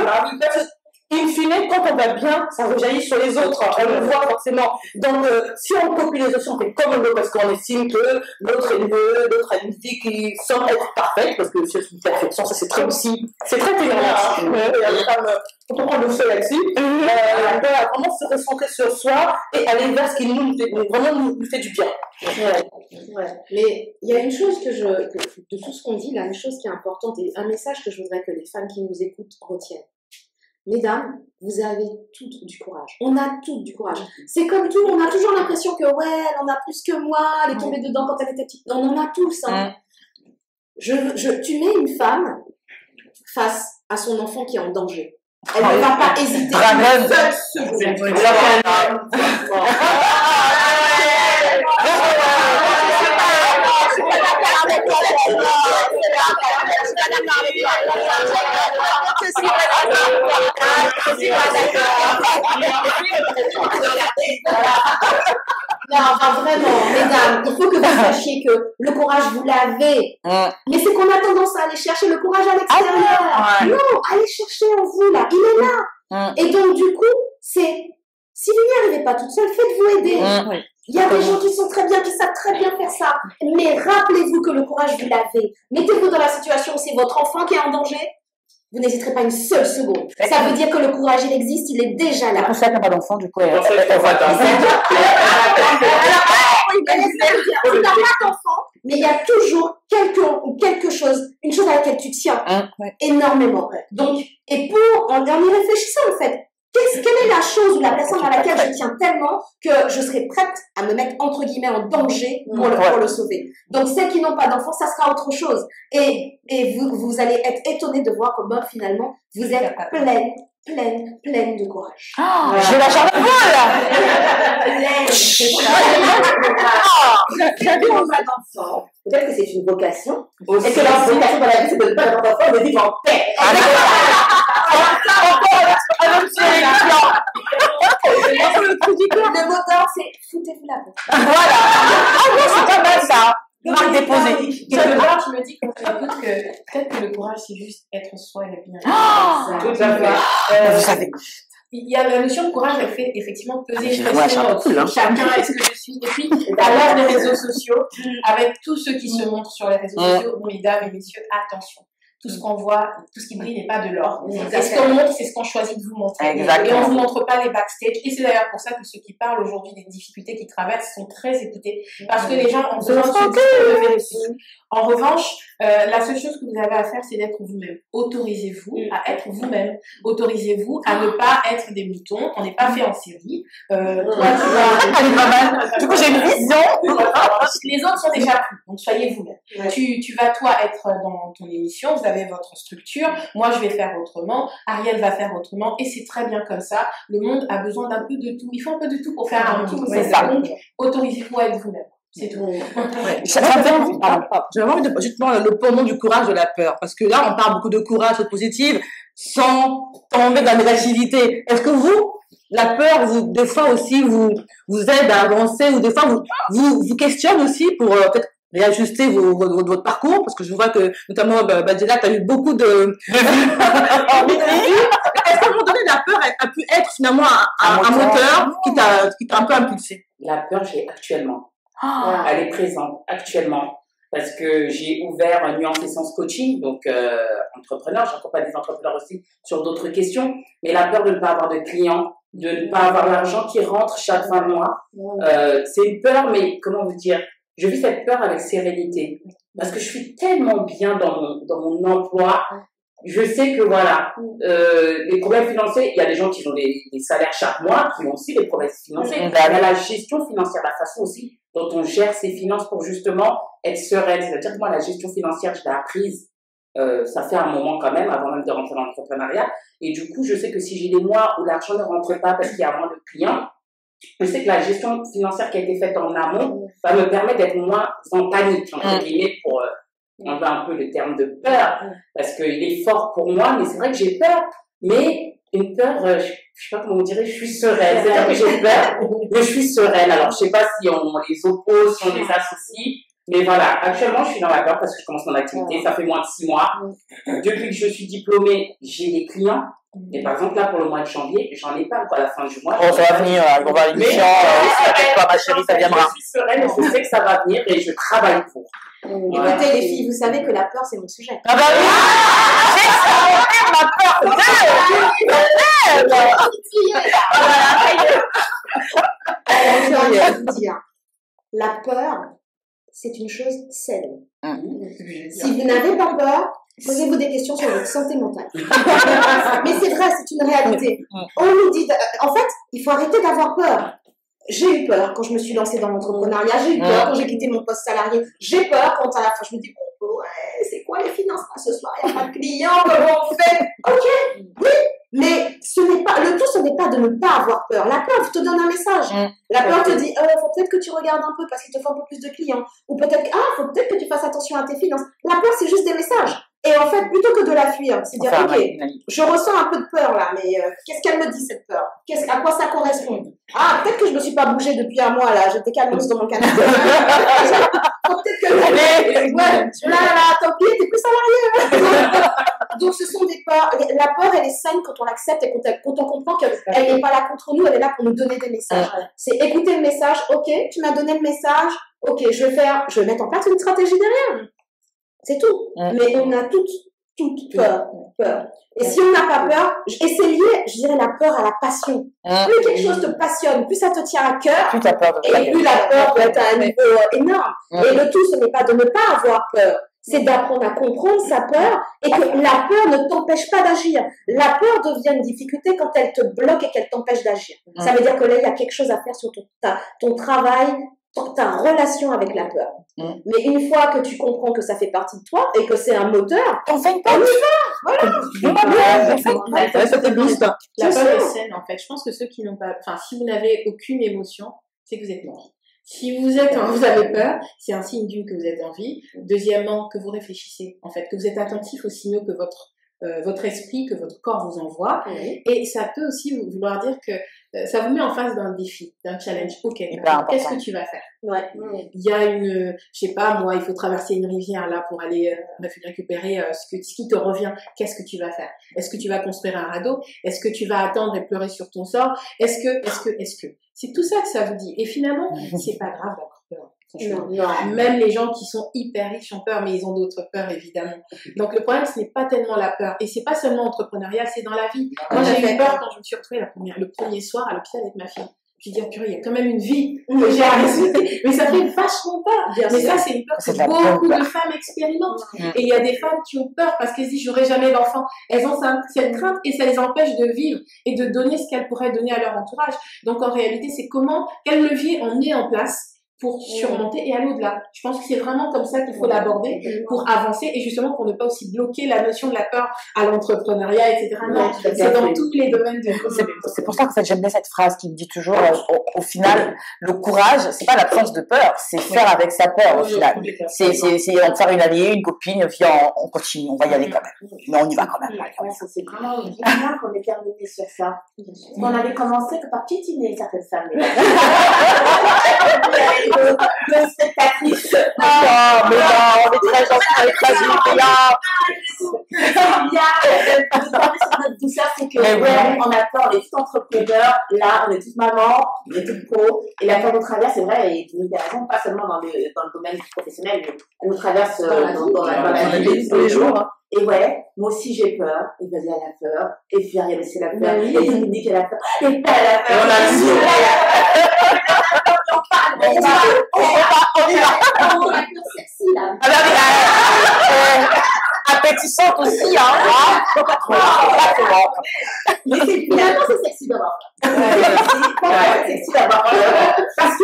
In fine, quand on va bien, ça rejaillit sur les autres. On le voit forcément. Donc, si on copie les autres, on fait comme on veut parce qu'on estime que l'autre est mieux, l'autre a une vie qui semble être parfaite, parce que c'est une perfection, ça c'est très aussi, c'est très témoignage. On peut prendre le feu là-dessus. On doit vraiment se recentrer sur soi et aller vers ce qui nous fait du bien. Ouais. Mais il y a une chose de tout ce qu'on dit là, une chose qui est importante et un message que je voudrais que les femmes qui nous écoutent retiennent. Mesdames, vous avez toutes du courage. On a toutes du courage. C'est comme tout, on a toujours l'impression que, ouais, elle en a plus que moi, elle est tombée dedans quand elle était petite. Non, on en a tous, hein. Tu mets une femme face à son enfant qui est en danger. Elle ne va pas hésiter. Non, enfin vraiment, mesdames, il faut que vous sachiez que le courage, vous l'avez. Mais c'est qu'on a tendance à aller chercher le courage à l'extérieur. Non, allez chercher en vous, là. Il est là. Et donc, du coup, si vous n'y arrivez pas toute seule, faites-vous aider. Il y a des gens qui sont très bien, qui savent très bien faire ça. Mais rappelez-vous que le courage, vous l'avez. Mettez-vous dans la situation où c'est votre enfant qui est en danger. Vous n'hésiterez pas une seule seconde. Ça veut dire que le courage, il existe, il est déjà là. C'est pour ça qu'il n'y a pas d'enfant, du coup. Tu n'as pas d'enfant, mais il y a toujours quelque chose, une chose à laquelle tu tiens énormément. Donc, en y réfléchissant, en fait, quelle est la chose ou la personne à laquelle je tiens tellement que je serais prête à me mettre entre guillemets en danger pour le sauver. Donc celles qui n'ont pas d'enfant, ça sera autre chose. Et vous allez être étonnés de voir comment finalement vous êtes pleine de courage. J'ai la charme J'avais pas d'enfant. Peut-être que c'est une vocation. Et que la vocation dans la vie, c'est de ne pas avoir d'enfant et de vivre en paix. Le mot d'ordre, c'est foutez-vous la paix. Voilà. C'est pas mal ça. Mal déposé. Quelque part, je me dis quand tu écoutes que peut-être que le courage, c'est juste être soi et la bien. Tout à fait. Vous savez. Il y a la notion de courage, elle fait effectivement peser une pression sur chacun est-ce que je suis. Et puis, à l'ère des réseaux sociaux, avec tous ceux qui se montrent sur les réseaux sociaux, mesdames et messieurs, attention. Tout ce qu'on voit, tout ce qui brille n'est pas de l'or. Et ce qu'on montre, c'est ce qu'on choisit de vous montrer. Exactement. Et on ne vous montre pas les backstage. Et c'est d'ailleurs pour ça que ceux qui parlent aujourd'hui des difficultés qu'ils traversent sont très écoutés. Parce que les gens ont besoin de se vérifier. En revanche, la seule chose que vous avez à faire, c'est d'être vous-même. Autorisez-vous à être vous-même. Autorisez-vous à ne pas être des moutons. On n'est pas fait en série. Toi, tu vas... Du coup, j'ai une vision. Les autres sont déjà pris. Donc, soyez vous-même. Tu vas, toi, être dans ton émission. Vous avez votre structure. Moi, je vais faire autrement. Ariel va faire autrement. Et c'est très bien comme ça. Le monde a besoin d'un peu de tout. Il faut un peu de tout pour faire un tout. C'est ça. Donc, autorisez-vous à être vous-même. C'est tout. J'avais envie de justement le pendant du courage de la peur, parce que là on parle beaucoup de courage, de positive, sans tomber dans la négativité. Est-ce que vous, la peur, des fois aussi vous aide à avancer, ou des fois vous questionne aussi pour peut-être réajuster votre parcours, parce que je vois que notamment Badjela, tu as eu beaucoup de est-ce qu'à un moment donné la peur a pu être finalement un moteur qui t'a un peu impulsé? La peur, j'ai actuellement. Elle est présente actuellement parce que j'ai ouvert Nuance Essence Coaching, donc entrepreneur, j'accompagne des entrepreneurs aussi sur d'autres questions, mais la peur de ne pas avoir de clients, de ne pas avoir l'argent qui rentre chaque fin de mois, c'est une peur, mais comment vous dire, je vis cette peur avec sérénité. Parce que je suis tellement bien dans mon emploi. Je sais que voilà, les problèmes financiers, il y a des gens qui ont des salaires chaque mois, qui ont aussi des problèmes financiers. Il y a la gestion financière, la façon aussi dont on gère ses finances pour justement être sereine. C'est-à-dire que moi, la gestion financière, je l'ai apprise, ça fait un moment quand même, avant même de rentrer dans l'entrepreneuriat. Et du coup, je sais que si j'ai des mois où l'argent ne rentre pas parce qu'il y a moins de clients, je sais que la gestion financière qui a été faite en amont va me permettre d'être moins en panique, entre guillemets, pour enlever un peu le terme de peur, parce qu'il est fort pour moi, mais c'est vrai que j'ai peur, mais une peur, je sais pas comment on dirait, je suis sereine. C'est-à-dire que j'ai peur, mais je suis sereine. Alors, je sais pas si on les oppose, si on les associe, mais voilà, actuellement, je suis dans la peur parce que je commence mon activité, ça fait moins de 6 mois. Depuis que je suis diplômée, j'ai des clients. Et par exemple, là, pour le mois de janvier, j'en ai pas, quoi, à la fin du mois. Oh, ça va venir, on va l'émission, avec toi, ma chérie, ça viendra. Je suis sereine, je sais que ça va venir et je travaille pour. Écoutez, les filles, vous savez que la peur, c'est mon sujet. Ah bah oui! Ma peur! Je vais vous dire, la peur, c'est une chose saine. Si vous n'avez pas peur, posez-vous des questions sur votre santé mentale. Mais c'est vrai, c'est une réalité. On nous dit, en fait, il faut arrêter d'avoir peur. J'ai eu peur quand je me suis lancée dans l'entrepreneuriat, j'ai eu peur quand j'ai quitté mon poste salarié, j'ai peur quand à la fin je me dis, ouais, c'est quoi les finances ce soir, il n'y a pas de clients, comment on fait? Ok, oui, mais le tout, ce n'est pas de ne pas avoir peur. La peur te donne un message. La peur te dit, faut peut-être que tu regardes un peu parce qu'il te faut un peu plus de clients. Ou peut-être, faut peut-être que tu fasses attention à tes finances. La peur, c'est juste des messages. Et en fait, plutôt que de la fuir, c'est dire, ok, je ressens un peu de peur là, mais qu'est-ce qu'elle me dit cette peur? À quoi ça correspond? Ah, peut-être que je me suis pas bougée depuis un mois là, j'étais calmeuse dans mon canapé. Peut-être que là, tant pis, t'es plus salarié. Donc ce sont des peurs. La peur, elle est saine quand on l'accepte et quand on comprend qu'elle n'est pas là contre nous, elle est là pour nous donner des messages. C'est écouter le message, ok, tu m'as donné le message, ok, je vais mettre en place une stratégie derrière. C'est tout. Mais on a toute peur. Et si on n'a pas peur, et c'est lié, je dirais, la peur à la passion. Plus quelque chose te passionne, plus ça te tient à cœur, et plus la peur peut être à un niveau énorme. Et le tout, ce n'est pas de ne pas avoir peur, c'est d'apprendre à comprendre sa peur et que la peur ne t'empêche pas d'agir. La peur devient une difficulté quand elle te bloque et qu'elle t'empêche d'agir. Ça veut dire que là, il y a quelque chose à faire sur ton travail, ta relation avec la peur. Mais une fois que tu comprends que ça fait partie de toi et que c'est un moteur, on y va. Voilà. Ça te booste. La peur est saine, en fait. Je pense que ceux qui n'ont pas, si vous n'avez aucune émotion, c'est que vous êtes mort. Si vous avez peur, c'est un signe d'une que vous êtes en vie. Deuxièmement, que vous réfléchissez, en fait, que vous êtes attentif aux signaux que votre esprit, que votre corps vous envoie. Et ça peut aussi vouloir dire que ça vous met en face d'un défi, d'un challenge. Ok, qu'est-ce que tu vas faire? Il y a je sais pas, moi, il faut traverser une rivière là pour aller récupérer ce qui te revient. Qu'est-ce que tu vas faire? Est-ce que tu vas construire un radeau? Est-ce que tu vas attendre et pleurer sur ton sort? Est-ce que c'est tout ça que ça vous dit. Et finalement, c'est pas grave d'avoir peur. Non. Même les gens qui sont hyper riches ont peur, mais ils ont d'autres peurs, évidemment. Donc, le problème, ce n'est pas tellement la peur. Et c'est pas seulement entrepreneurial, c'est dans la vie. Moi, j'ai eu peur quand je me suis retrouvée le premier soir à l'hôpital avec ma fille. Je me dis, purée, il y a quand même une vie que j'ai à respecter. Mais ça fait vachement peur. Mais ça, c'est une peur que beaucoup de femmes expérimentent. Et il y a des femmes qui ont peur parce qu'elles se disent, j'aurai jamais d'enfants. Elles ont cette crainte et ça les empêche de vivre et de donner ce qu'elles pourraient donner à leur entourage. Donc, en réalité, c'est quel levier on met en place pour surmonter et aller au-delà. Je pense que c'est vraiment comme ça qu'il faut l'aborder pour avancer et justement pour ne pas aussi bloquer la notion de la peur à l'entrepreneuriat, etc. Non, c'est dans tous les domaines de vie. C'est pour ça que j'aime bien cette phrase qui me dit toujours, au final, le courage, c'est pas l'absence de peur, c'est faire avec sa peur, au final. C'est en faire une alliée, une copine, puis on continue, on va y aller quand même. Mais on y va quand même. C'est vraiment bien qu'on ait terminé sur ça. On avait commencé que par piétiner certaines femmes. De spectatrice. Non, mais non, on est très gentils, on est très gentils, là. C'est bien de parler sur notre douceur, c'est que on a peur, on est tous entrepreneurs, là, on est tous mamans, on est tous pros, et la peur nous traverse, c'est vrai, et nous raison, pas seulement dans le domaine professionnel, mais elle nous traverse dans la vie de tous les jours. Et moi aussi j'ai peur, et vas-y, elle a peur, et puis Ariel, c'est la peur, et puis il dit qu'elle a peur, et pas elle a peur. On On y va. Oh, la pure sexy, là. Ah bah oui, appétissante aussi, hein. Mais finalement, c'est sexy d'abord. C'est sexy d'abord. Parce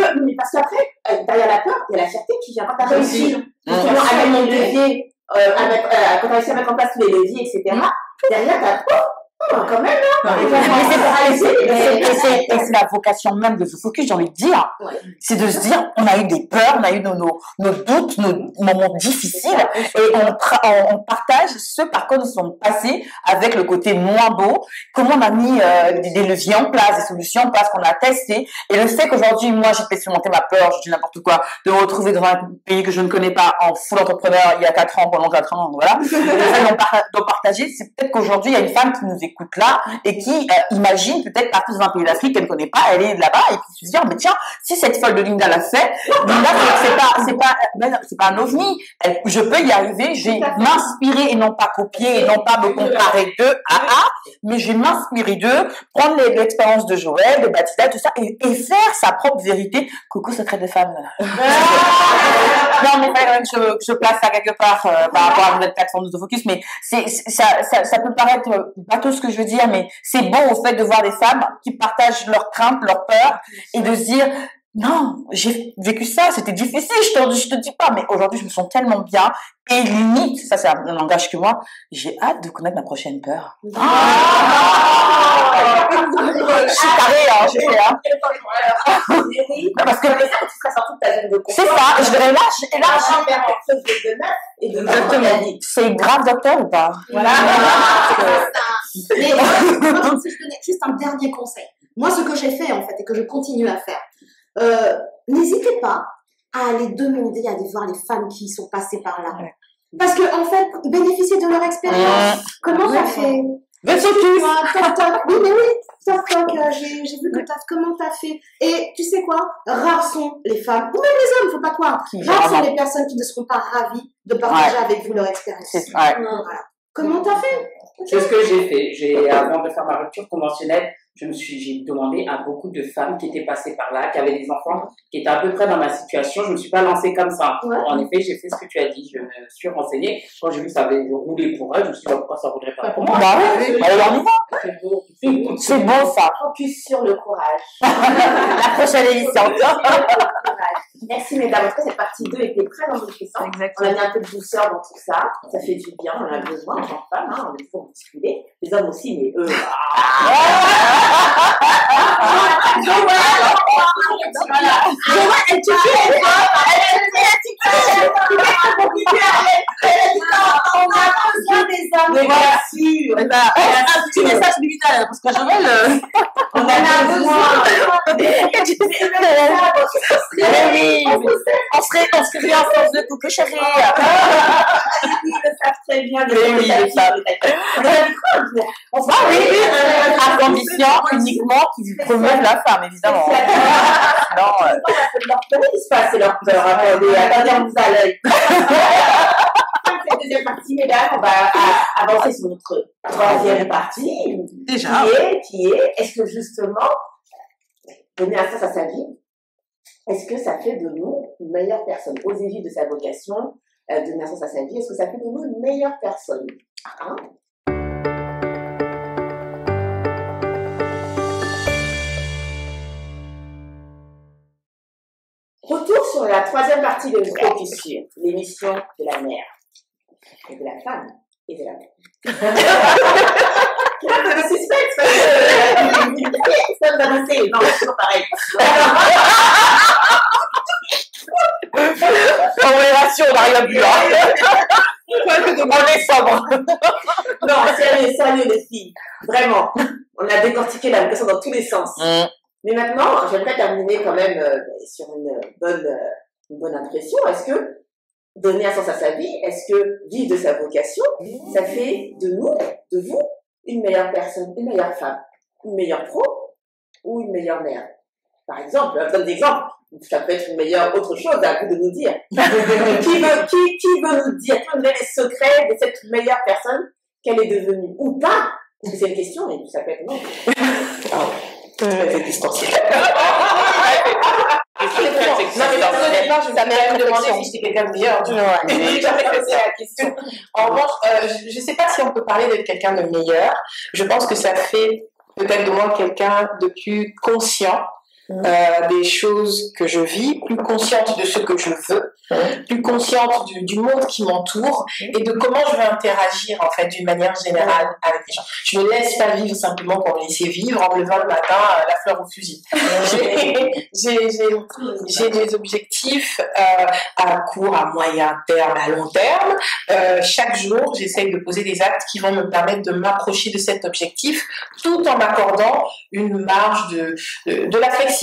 qu'après, derrière la peur, il y a la fierté qui vient quand t'as réussi. Justement, à mettre mon levier, quand t'as réussi à mettre en place tous les leviers, etc. Derrière, t'as quand même, hein. Et c'est la vocation même de The Focus, j'ai envie de dire. C'est de se dire, on a eu des peurs, on a eu nos doutes, nos moments difficiles, et on partage ce par quoi nous sommes passés avec le côté moins beau, comment on a mis des leviers en place, des solutions en place qu'on a testées, et le fait qu'aujourd'hui, moi, j'ai fait surmonter ma peur, je dis n'importe quoi, de me retrouver dans un pays que je ne connais pas, en full entrepreneur, il y a 4 ans, pendant 4 ans, voilà. Le fait d'en partager, c'est peut-être qu'aujourd'hui, il y a une femme qui nous écoute là, et qui imagine peut-être partir dans un pays d'Afrique qu'elle ne connaît pas, elle est là-bas, et qui se dit, mais tiens, si cette folle de Linda l'a fait, Linda, c'est pas un ovni, je peux y arriver, je vais m'inspirer et non pas copier, et non pas me comparer d'eux mais je vais m'inspirer d'eux, prendre l'expérience de Joël, de Baptista, tout ça, et faire sa propre vérité. Coucou, secret de femme. Non, mais il fallait quand même que je place ça quelque part par rapport à notre plateforme de Focus, mais ça peut paraître bateau ce que je veux dire, mais c'est beau au fait de voir des femmes qui partagent leurs craintes, leurs peurs, et de se dire, non, j'ai vécu ça, c'était difficile, je te dis pas, mais aujourd'hui je me sens tellement bien, et limite, ça c'est un langage que moi, j'ai hâte de connaître ma prochaine peur. Je suis carrée, hein, j'ai fait, hein. Parce que tu seras sortie de ta zone de confort. c'est ça, je dirais là, faire quelque chose de neuf et de exactement. C'est grave, docteur, ou pas? Voilà. Mais moi, si je donnais juste un dernier conseil. Moi, ce que j'ai fait, en fait, et que je continue à faire, n'hésitez pas à aller demander, à aller voir les femmes qui sont passées par là. Parce que, en fait, bénéficier de leur expérience. Comment t'as fait? Oui, mais oui, toc, j'ai vu que comment t'as fait. Et tu sais quoi? Rares sont les femmes, ou même les hommes, faut pas croire. Rares sont les personnes qui ne seront pas ravies de partager avec vous leur expérience. Voilà. Comment t'as fait? C'est ce que j'ai fait. Avant de faire ma rupture conventionnelle, j'ai demandé à beaucoup de femmes qui étaient passées par là, qui avaient des enfants, qui étaient à peu près dans ma situation. Je me suis pas lancée comme ça. Ouais. En effet, j'ai fait ce que tu as dit. Je me suis renseignée. Quand j'ai vu que ça avait roulé pour elle, je me suis dit, pourquoi ça roulerait pas pour moi? Bah oui, alors on y va. C'est beau, ça. Focus sur le courage. La prochaine émission. Merci mesdames. En tout cas, cette partie 2 était très enrichissante. On a mis un peu de douceur dans tout ça. Ça fait du bien. On en a besoin en tant que femmes. On est toujours bousculés. Les hommes aussi, mais eux. Petit message subliminal, parce que Joël, on a besoin. On serait bien en force de couple, chérie. Ils le savent très bien. Oui, ils le savent. Oui, à condition uniquement qu'ils promeuvent la femme, évidemment. Non, c'est leur peur. Attendez, on vous a l'œil. Cette deuxième partie, mesdames, on va avancer sur notre troisième partie. Déjà. Qui est, est-ce que justement, donner un sens à sa vie, est-ce que ça fait de nous une meilleure personne? Oser vivre de sa vocation, donner un sens à sa vie, est-ce que ça fait de nous une meilleure personne? Hein? Retour sur la troisième partie de Focus sur l'émission de la mère, et de la femme, et de la mère. C'est le suspense, parce que non, c'est toujours pareil. En relation, on n'arrive plus. On est sobre. Non, sérieux les filles. Vraiment. On a décortiqué la vocation dans tous les sens. Mais maintenant, j'aimerais terminer quand même sur une bonne impression. Est-ce que donner un sens à sa vie, est-ce que vivre de sa vocation, ça fait de nous, de vous, une meilleure personne, une meilleure femme, une meilleure pro ou une meilleure mère? Par exemple, je donne des exemples. Ça peut être une meilleure autre chose, à vous de nous dire. qui veut nous dire, qui veut nous donner les secrets de cette meilleure personne qu'elle est devenue ou pas? Parce que c'est une question et ça peut être non. C'est distancié. Non, mais parce qu'au départ, je me suis quand même demandé si j'étais quelqu'un de meilleur. J'ai jamais posé la question. En revanche, je sais pas si on peut parler d'être quelqu'un de meilleur. Je pense que ça fait peut-être de moi quelqu'un de plus conscient des choses que je vis, plus consciente de ce que je veux, plus consciente du monde qui m'entoure et de comment je vais interagir en fait d'une manière générale avec les gens. Je me laisse pas vivre simplement pour me laisser vivre en me levant le matin la fleur au fusil. J'ai des objectifs à court, à moyen terme, à long terme. Chaque jour, j'essaye de poser des actes qui vont me permettre de m'approcher de cet objectif tout en m'accordant une marge de la flexibilité.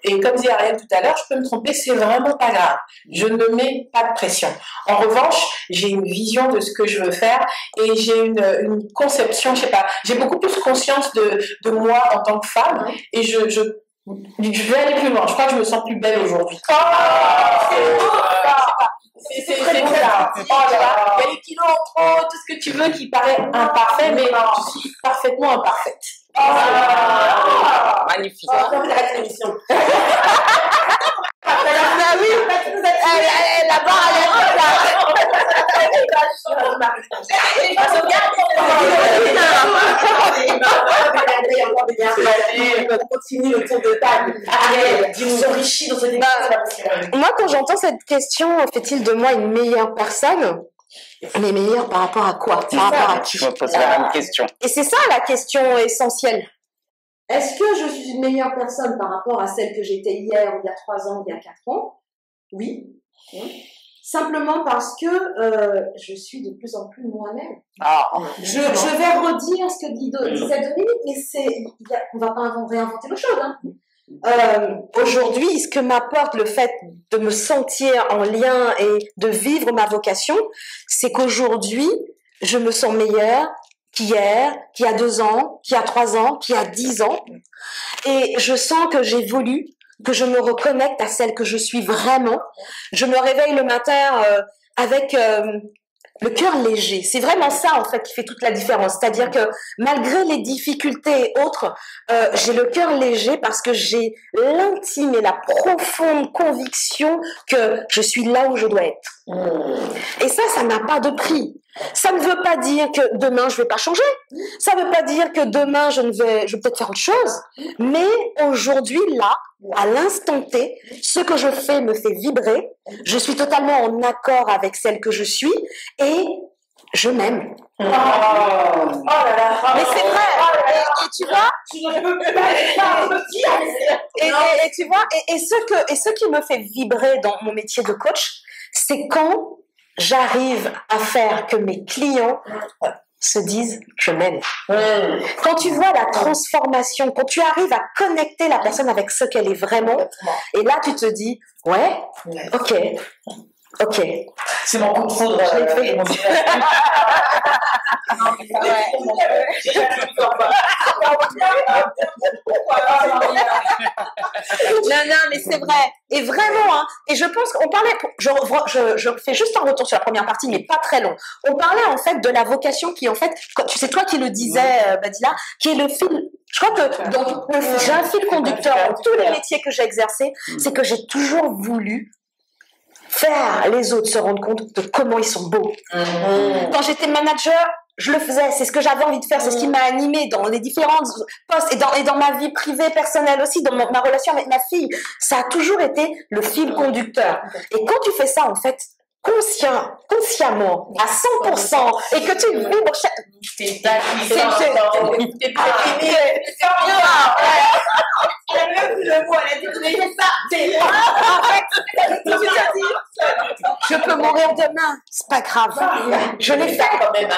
Et comme disait Ariel tout à l'heure, je peux me tromper, c'est vraiment pas grave. Je ne mets pas de pression. En revanche, j'ai une vision de ce que je veux faire et j'ai une conception, je sais pas, j'ai beaucoup plus conscience de moi en tant que femme et je vais aller plus loin. Je crois que je me sens plus belle aujourd'hui. C'est très bon ça. Il y a les kilos en trop, tout ce que tu veux qui paraît imparfait, mais je suis parfaitement imparfaite. Magnifique. On continue le tour de table. Ariel, dis-nous enrichis dans ce débat. Moi, quand j'entends cette question, fait-il de moi une meilleure personne? Mais meilleure par rapport à quoi? Par rapport à qui? Je me pose la même question. Et c'est ça la question essentielle. Est-ce que je suis une meilleure personne par rapport à celle que j'étais hier, ou il y a 3 ans, ou il y a 4 ans? Oui. Simplement parce que je suis de plus en plus moi-même. Je vais redire ce que disait Dominique, mais on va pas réinventer l'eau chaude. Aujourd'hui, ce que m'apporte le fait de me sentir en lien et de vivre ma vocation, c'est qu'aujourd'hui, je me sens meilleure qu'hier, qu'il y a 2 ans, qu'il y a 3 ans, qu'il y a 10 ans. Et je sens que j'évolue, que je me reconnecte à celle que je suis vraiment. Je me réveille le matin avec le cœur léger. C'est vraiment ça, en fait, qui fait toute la différence. C'est-à-dire que malgré les difficultés et autres, j'ai le cœur léger parce que j'ai l'intime et la profonde conviction que je suis là où je dois être. Et ça n'a pas de prix. Ça ne veut pas dire que demain je vais pas changer. Ça ne veut pas dire que demain je vais peut-être faire autre chose. Mais aujourd'hui, là, à l'instant T, ce que je fais me fait vibrer. Je suis totalement en accord avec celle que je suis et je m'aime. Oh là là. Mais c'est vrai. Et tu vois. Et tu vois. Et ce qui me fait vibrer dans mon métier de coach, c'est quand j'arrive à faire que mes clients se disent « je m'aime ». Quand tu vois la transformation, quand tu arrives à connecter la personne avec ce qu'elle est vraiment, et là tu te dis « ouais, ok ». C'est mon coup de foudre. Je l'ai fait. Non, mais c'est vrai. Et vraiment, hein. Et je pense qu'on parlait, je fais juste un retour sur la première partie, mais pas très long. On parlait en fait de la vocation qui, en fait, tu sais, toi qui le disais, Badila, qui est le fil. Je crois que j'ai un fil conducteur dans tous les métiers que j'ai exercés, c'est que j'ai toujours voulu faire les autres se rendre compte de comment ils sont beaux. Quand j'étais manager, je le faisais, c'est ce que j'avais envie de faire, c'est ce qui m'a animée dans les différents postes et dans ma vie privée, personnelle aussi, dans ma relation avec ma fille. Ça a toujours été le fil conducteur. Et quand tu fais ça, en fait, consciemment, à 100%, et que tu vibres je peux mourir demain, c'est pas grave. Je l'ai fait quand même.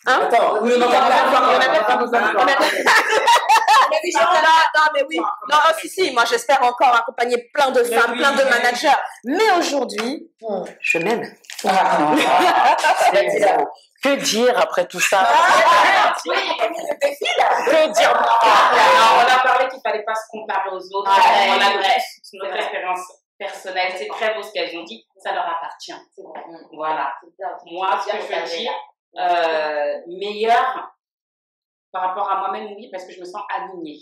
Hein? Attends, oui, non, mais oui. Non, si, moi j'espère encore accompagner plein de femmes, plein de managers. Mais aujourd'hui, je m'aime. Que dire après tout ça? Que dire? On a parlé qu'il fallait pas se comparer aux autres. On a notre expérience personnelle. C'est très beau ce qu'elles ont dit. Ça leur appartient. Voilà. Moi, ce que je veux dire, meilleur par rapport à moi-même, oui, parce que je me sens alignée.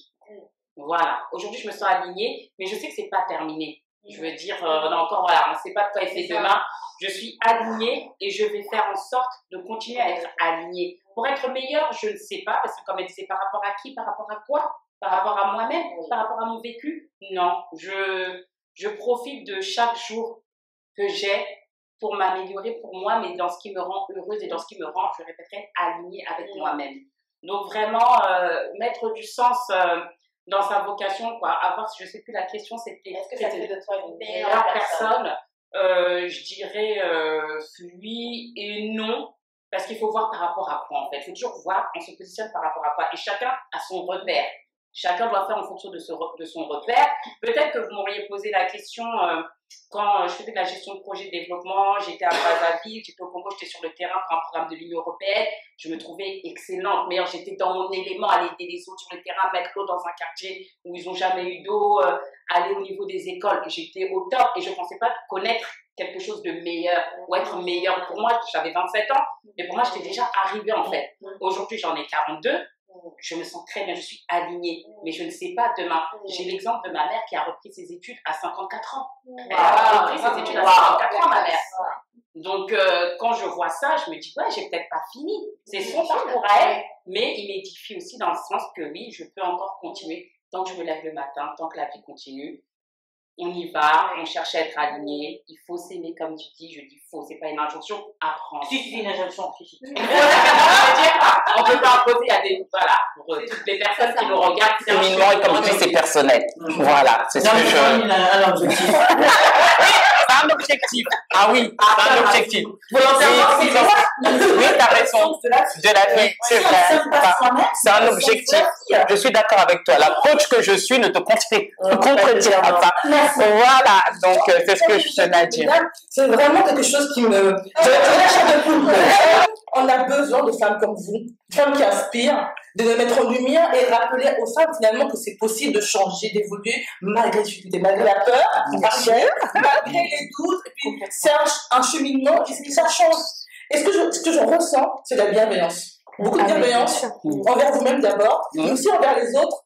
Voilà. Aujourd'hui, je me sens alignée, mais je sais que c'est pas terminé. Je veux dire, on a encore, voilà, on ne sait pas de quoi il fait demain. Je suis alignée et je vais faire en sorte de continuer à être alignée. Pour être meilleure, je ne sais pas, parce que comme elle disait, par rapport à qui, par rapport à quoi, par rapport à moi-même, par rapport à mon vécu, non. Je profite de chaque jour que j'ai pour m'améliorer pour moi, mais dans ce qui me rend heureuse et dans ce qui me rend, je répéterai, alignée avec moi-même. Donc vraiment, mettre du sens dans sa vocation, quoi. Avoir, je ne sais plus la question, c'était... Est-ce que ça fait de toi une meilleure personne? Je dirais oui et non, parce qu'il faut voir par rapport à quoi, en fait. Il faut toujours voir, on se positionne par rapport à quoi. Et chacun a son repère. Chacun doit faire en fonction de son repère. Peut-être que vous m'auriez posé la question quand je faisais de la gestion de projet de développement, j'étais à Brazzaville, j'étais au Congo, j'étais sur le terrain pour un programme de l'Union européenne. Je me trouvais excellente, mais j'étais dans mon élément, à aider les autres sur le terrain, mettre l'eau dans un quartier où ils n'ont jamais eu d'eau, aller au niveau des écoles. J'étais au top et je ne pensais pas connaître quelque chose de meilleur ou être meilleur. Pour moi, j'avais 27 ans, mais pour moi, j'étais déjà arrivée en fait. Aujourd'hui, j'en ai 42. Je me sens très bien, je suis alignée, mais je ne sais pas demain. J'ai l'exemple de ma mère qui a repris ses études à 54 ans. Elle a repris ses études à 54 ans, ma mère. Donc, quand je vois ça, je me dis, ouais, j'ai peut-être pas fini. C'est son parcours à elle, mais il m'édifie aussi dans le sens que oui, je peux encore continuer tant que je me lève le matin, tant que la vie continue. On y va, on cherche à être aligné. Il faut s'aimer, comme tu dis. Je dis faut, c'est pas une injonction. Apprendre. Si, c'est une injonction. Si. On peut pas imposer à des, voilà, pour toutes les personnes qui nous regardent. Féminement et comme tu dis, c'est personnel. Voilà, c'est ce que je... un objectif. C'est un objectif. Ah oui, c'est un objectif. Oui, t'as raison. De la vie, c'est vrai. C'est un objectif. Je suis d'accord avec toi. La coach que je suis ne te contredira pas. Voilà, donc c'est ce que je tenais à dire. C'est vraiment quelque chose qui me... On a besoin de femmes comme vous, de femmes qui inspirent, de les mettre en lumière et rappeler aux femmes finalement que c'est possible de changer, d'évoluer malgré les difficultés, malgré la peur, malgré les doutes. Et puis c'est un cheminement et ça change. Et ce que je ressens, c'est la bienveillance. Beaucoup de bienveillance envers vous-même d'abord, mais aussi envers les autres.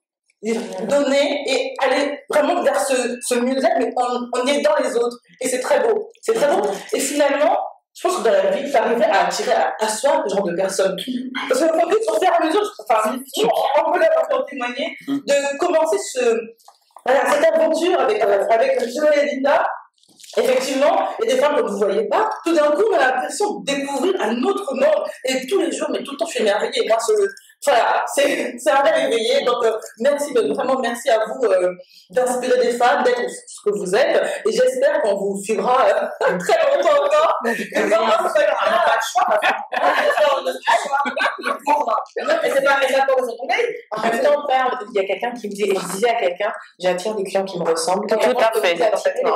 Donner et aller vraiment vers ce mieux-être, mais en aidant les autres. Et c'est très beau. C'est très beau. Et finalement, je pense que dans la vie, il faut arriver à attirer à soi ce genre de personnes. Parce que au fur et à mesure, enfin, on peut en témoigner, de commencer cette aventure avec Joël et Linda. Effectivement, il y a des femmes que vous ne voyez pas. Tout d'un coup, on a l'impression de découvrir un autre monde. Et tous les jours, mais tout le temps, je suis émerveillée. Moi, voilà, c'est un rêve éveillé. Donc, merci, vraiment merci à vous d'inspirer des femmes, d'être ce que vous êtes. Et j'espère qu'on vous suivra très longtemps encore. Et vraiment, on n'a pas le choix. Non, mais c'est pas pour vous tomber. En même temps, il y a quelqu'un qui me disait, et je disais à quelqu'un, j'attire des clients qui me ressemblent. Tout à fait. Des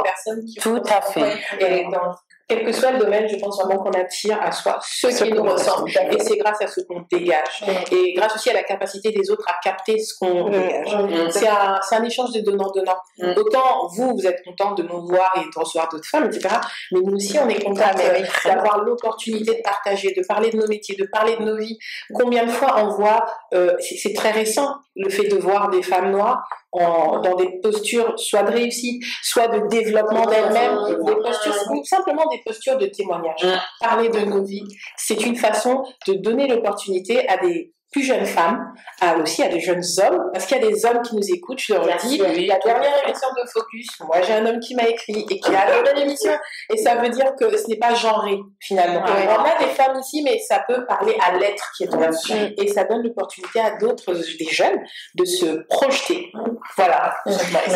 personnes qui tout à fait. Et dans quel que soit le domaine, je pense vraiment qu'on attire à soi ceux qui nous ressemblent. Et c'est grâce à ce qu'on dégage. Et grâce aussi à la capacité des autres à capter ce qu'on dégage. C'est un échange de donnant-donnant. Autant vous êtes content de nous voir et de recevoir d'autres femmes, etc. Mais nous aussi, on est content d'avoir l'opportunité de partager, de parler de nos métiers, de parler de nos vies. Combien de fois on voit, c'est très récent, le fait de voir des femmes noires dans des postures soit de réussite, soit de développement d'elles-mêmes, des postures, ou simplement des postures de témoignage. Parler de nos vies, c'est une façon de donner l'opportunité à des plus jeunes femmes, aussi à des jeunes hommes, parce qu'il y a des hommes qui nous écoutent, je leur dis, la dernière émission de Focus, moi j'ai un homme qui m'a écrit et qui a adoré l'émission, et ça veut dire que ce n'est pas genré, finalement. On a des femmes ici, mais ça peut parler à l'être qui est en dessous, et ça donne l'opportunité à d'autres, des jeunes, de se projeter. Voilà.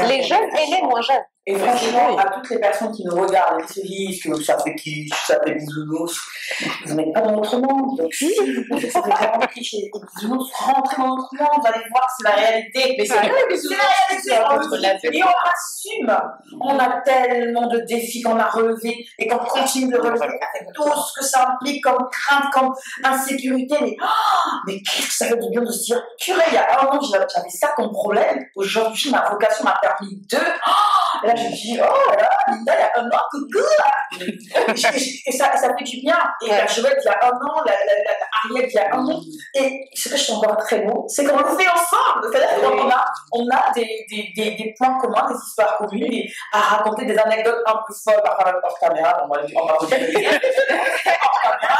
Les jeunes et les moins jeunes. Et franchement, à toutes les personnes qui nous regardent et qui se disent que ça fait quiche, ça fait bisounours, vous n'êtes pas dans notre monde. Donc si vous pensez que ça fait vraiment quiche et bisounours, rentrez dans notre monde, vous allez voir que c'est la réalité. Mais c'est la réalité, et on assume. On a tellement de défis qu'on a relevés et qu'on continue de relever avec tout ce que ça implique comme crainte, comme insécurité. Mais qu'est-ce que ça fait de bien de se dire, purée, il y a un an, j'avais ça comme problème. Aujourd'hui, ma vocation m'a permis de... Et là, je me dis, oh là là, Linda, il y a un an, coucou! Et ça fait du bien. Et la Joël il y a un an, Ariel il y a un an. Et ce que je trouve encore très beau, c'est qu'on le fait ensemble. C'est-à-dire qu'on a des points communs, des histoires communes, et à raconter des anecdotes un peu folles hors caméra. On va regarder. Hors caméra.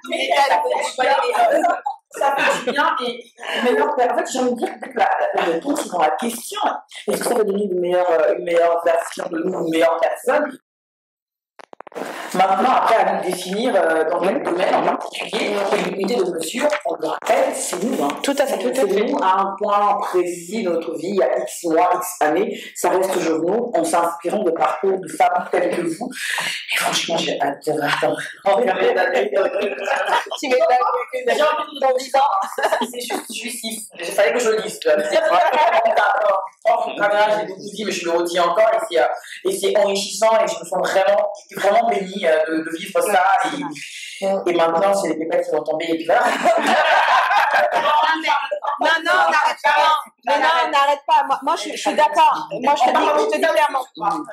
Mais ça fait du bien. Et maintenant, en fait, j'ai envie de dire que la réponse dans la question, est-ce que ça va donner une meilleure version de nous, une meilleure personne? Maintenant, après, à nous définir dans quel domaine en particulier, l'unité de mesure, on le rappelle, c'est nous. Hein. Tout à fait. C'est nous à un point précis de notre vie, il y a X mois, X années, ça reste toujours nous, on s'inspirant de parcours de femmes telles que vous. Et franchement, j'ai hâte de attendre. J'ai envie de vous dire, c'est juste jouissif. Il fallait que je le dise. J'ai beaucoup dit, mais je le redis encore, et c'est enrichissant, et je me sens vraiment bénie de vivre ça, et maintenant c'est les pépettes qui vont tomber, et puis là. Non, on n'arrête pas. Moi, je suis d'accord. Moi, je te dis clairement.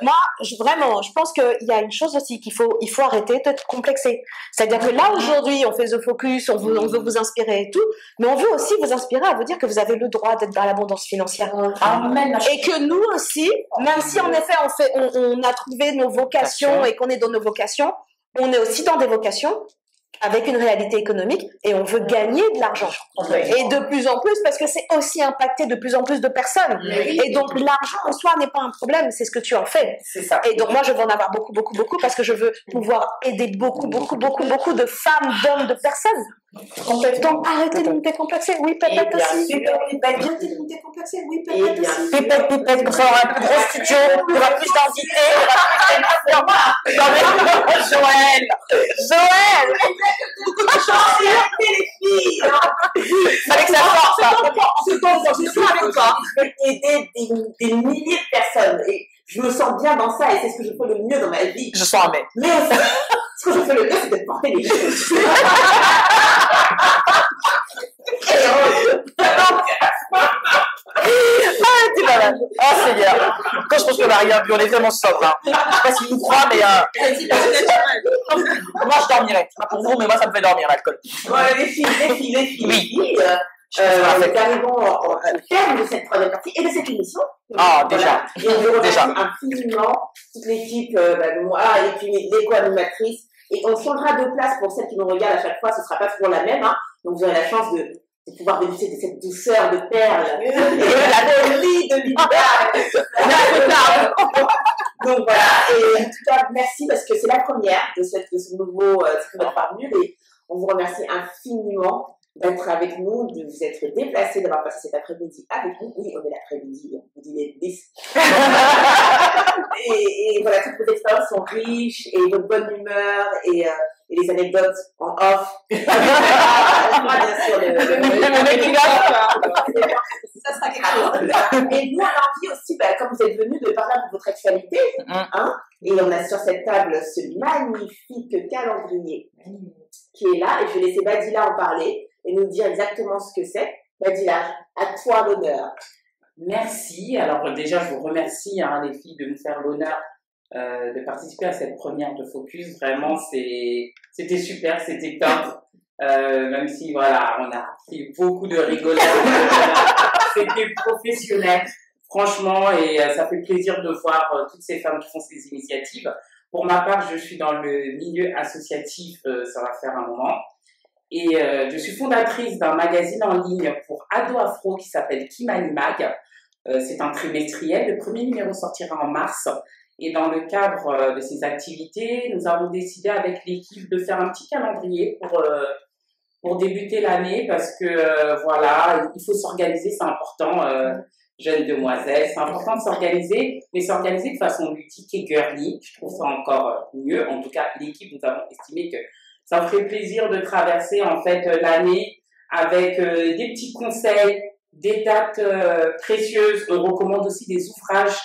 Moi, je pense qu'il y a une chose aussi il faut arrêter de complexer. C'est-à-dire que là, aujourd'hui, on fait The Focus, on veut vous inspirer et tout, mais on veut aussi vous inspirer à vous dire que vous avez le droit d'être dans l'abondance financière. Amen. Et que nous aussi, même si en effet, on a trouvé nos vocations et qu'on est dans nos vocations, on est aussi dans des vocations avec une réalité économique, et on veut gagner de l'argent. Et de plus en plus, parce que c'est aussi impacté de plus en plus de personnes. Et donc, l'argent en soi n'est pas un problème, c'est ce que tu en fais. C'est ça. Et donc, moi, je veux en avoir beaucoup, parce que je veux pouvoir aider beaucoup de femmes, d'hommes, de personnes. Donc, arrêtez de nous décomplexer. Oui, peut-être aussi. Arrêtez de nous décomplexer. Oui, peut-être aussi. Pépette, comme ça, on aura un plus gros studio, il y aura plus d'invités, il y aura plus Joël! Beaucoup de chance, les filles. Fallait que ça sorte, ça. Je suis avec toi. Je vais aider des milliers de personnes. Et je me sens bien dans ça, et c'est ce que je fais le mieux dans ma vie. Je sens un mec. Mais ce que je fais le mieux, c'est de porter les choses. Ah, t'es malade. Ah, Seigneur. Quand je pense qu'on a rien vu, on est vraiment sobre. Hein. Je sais pas si vous croyez, mais moi, je dormirais. C'est pas pour vous, mais moi, ça me fait dormir, l'alcool. Voilà, les filles. Oui. Nous arrivons au terme de cette troisième partie et de cette émission. Ah, déjà. Et on vous remercie infiniment, toute l'équipe, moi et puis les co-animatrices. Et on changera de place pour celles qui nous regardent à chaque fois, ce ne sera pas toujours la même. Hein. Donc vous aurez la chance de pouvoir bénéficier de cette douceur de perles et de la folie de l'univers. Donc voilà, et en tout cas, merci parce que c'est la première de ce nouveau formule, et on vous remercie infiniment d'être avec nous, de vous être déplacés, d'avoir passé cet après-midi avec nous. Oui, on est l'après-midi, on dit les 10. et voilà, toutes vos expériences sont riches, et votre bonne humeur, et les anecdotes en off. Bien sûr, ça sera quelque chose. Et nous, on a envie aussi, comme vous êtes venus, de parler de votre actualité. Hein, et on a sur cette table ce magnifique calendrier qui est là, et je vais laisser Badila en parler et nous dire exactement ce que c'est. Badila, à toi l'honneur. Merci. Alors déjà, je vous remercie, les filles, de nous faire l'honneur de participer à cette première de Focus. Vraiment, c'était super, c'était top. Même si, voilà, on a pris beaucoup de rigolades. C'était professionnel, franchement, et ça fait plaisir de voir toutes ces femmes qui font ces initiatives. Pour ma part, je suis dans le milieu associatif, ça va faire un moment. Et je suis fondatrice d'un magazine en ligne pour ados afro qui s'appelle Kimani Mag. C'est un trimestriel. Le premier numéro sortira en mars. Et dans le cadre de ces activités, nous avons décidé avec l'équipe de faire un petit calendrier pour débuter l'année, parce que voilà, il faut s'organiser, c'est important, jeunes demoiselles, c'est important de s'organiser, mais s'organiser de façon ludique et girly. Je trouve ça encore mieux. En tout cas, l'équipe, nous avons estimé que ça me ferait plaisir de traverser en fait l'année avec des petits conseils, des dates précieuses. On recommande aussi des ouvrages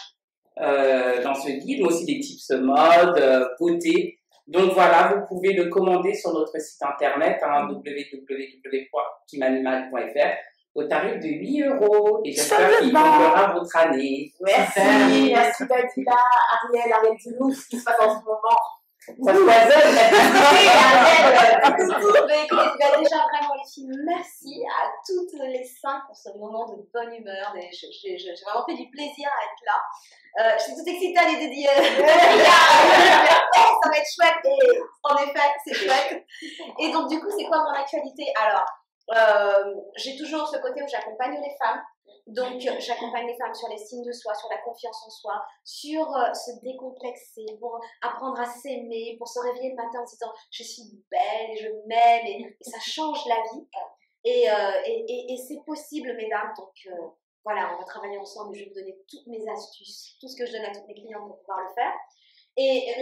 dans ce guide, mais aussi des tips mode, beauté. Donc voilà, vous pouvez le commander sur notre site internet, www.kimanimag.fr, au tarif de 8 €. Et j'espère qu'il comblera votre année. Merci Badila, Ariel Dulou, ce qui se passe en ce moment. Ça foisonne. Déjà, vraiment, les filles, merci à toutes les 5 pour ce moment de bonne humeur. J'ai vraiment pris du plaisir à être là. Je suis toute excitée à l'idée d'y ça va être chouette. Et en effet, c'est chouette. Et donc, du coup, c'est quoi mon actualité? Alors, j'ai toujours ce côté où j'accompagne les femmes. Donc, j'accompagne les femmes sur l'estime de soi, sur la confiance en soi, sur se décomplexer, pour apprendre à s'aimer, pour se réveiller le matin en se disant je suis belle et je m'aime, et ça change la vie. Et c'est possible, mesdames. Donc, voilà, on va travailler ensemble et je vais vous donner toutes mes astuces, tout ce que je donne à toutes mes clientes pour pouvoir le faire. Et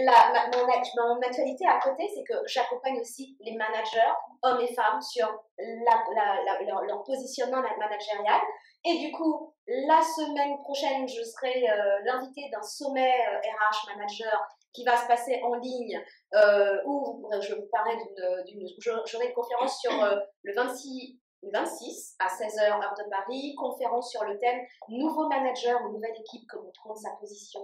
mon actualité à côté, c'est que j'accompagne aussi les managers, hommes et femmes, sur leur positionnement managérial. Et du coup, la semaine prochaine, je serai l'invitée d'un sommet RH manager qui va se passer en ligne, où je vous parlerai j'aurai une conférence sur le 26 à 16h heure de Paris, conférence sur le thème nouveau manager ou nouvelle équipe, comment prendre sa position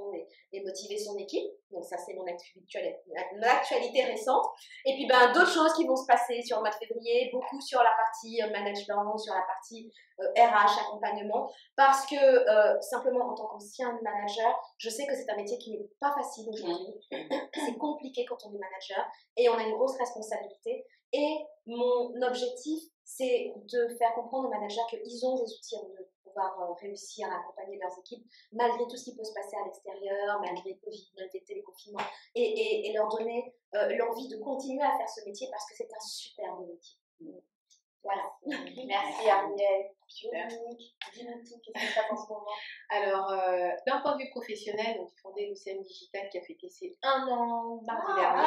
et motiver son équipe. Donc ça, c'est mon actualité récente. Et puis d'autres choses qui vont se passer sur le mois de février, beaucoup sur la partie management, sur la partie RH, accompagnement, parce que simplement en tant qu'ancien manager, je sais que c'est un métier qui n'est pas facile aujourd'hui. C'est compliqué quand on est manager et on a une grosse responsabilité. Et mon objectif, c'est de faire comprendre aux managers qu'ils ont des outils de pouvoir réussir à accompagner leurs équipes malgré tout ce qui peut se passer à l'extérieur, malgré le Covid, malgré le téléconfinement, et leur donner l'envie de continuer à faire ce métier parce que c'est un super beau métier. Voilà. Merci Ariel. Super. Dis-nous tout, qu'est-ce que tu as en ce moment? Alors, d'un point de vue professionnel, on a fondé l'OCM Digital qui a fêté ses 1 an mardi dernier.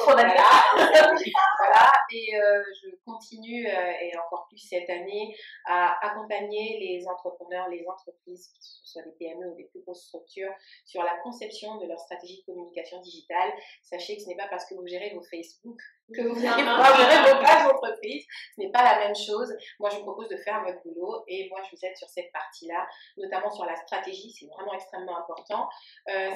Voilà, et je continue, et encore plus cette année, à accompagner les entrepreneurs, les entreprises, que ce soit des PME ou des plus grosses structures, sur la conception de leur stratégie de communication digitale. Sachez que ce n'est pas parce que vous gérez vos Facebook que vous allez pouvoir gérer vos pages d'entreprise. Ce n'est pas la même chose. Moi, je vous propose de faire votre boulot et moi, je vous aide sur cette partie-là, notamment sur la stratégie. C'est vraiment extrêmement important.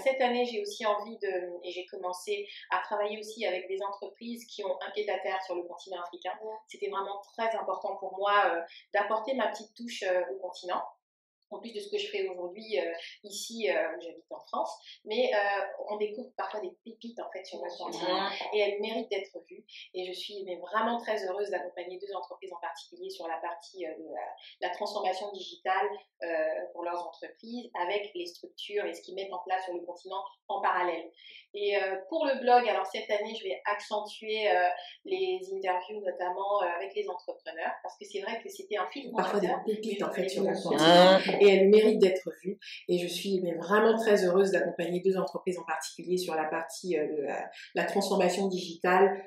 Cette année, j'ai aussi envie et j'ai commencé à travailler aussi avec des entreprises qui ont un pied-à-terre sur le continent africain. C'était vraiment très important pour moi d'apporter ma petite touche au continent. En plus de ce que je fais aujourd'hui ici, où j'habite en France, mais on découvre parfois des pépites en fait sur notre continent et elles méritent d'être vues. Et je suis vraiment très heureuse d'accompagner 2 entreprises en particulier sur la partie de la transformation digitale pour leurs entreprises avec les structures et ce qu'ils mettent en place sur le continent en parallèle. Et pour le blog, alors cette année, je vais accentuer les interviews notamment avec les entrepreneurs parce que c'est vrai que c'était un fil conducteur. Parfois des pépites en fait sur notre continent. Et elles méritent d'être vues. Et je suis vraiment très heureuse d'accompagner 2 entreprises en particulier sur la partie de la transformation digitale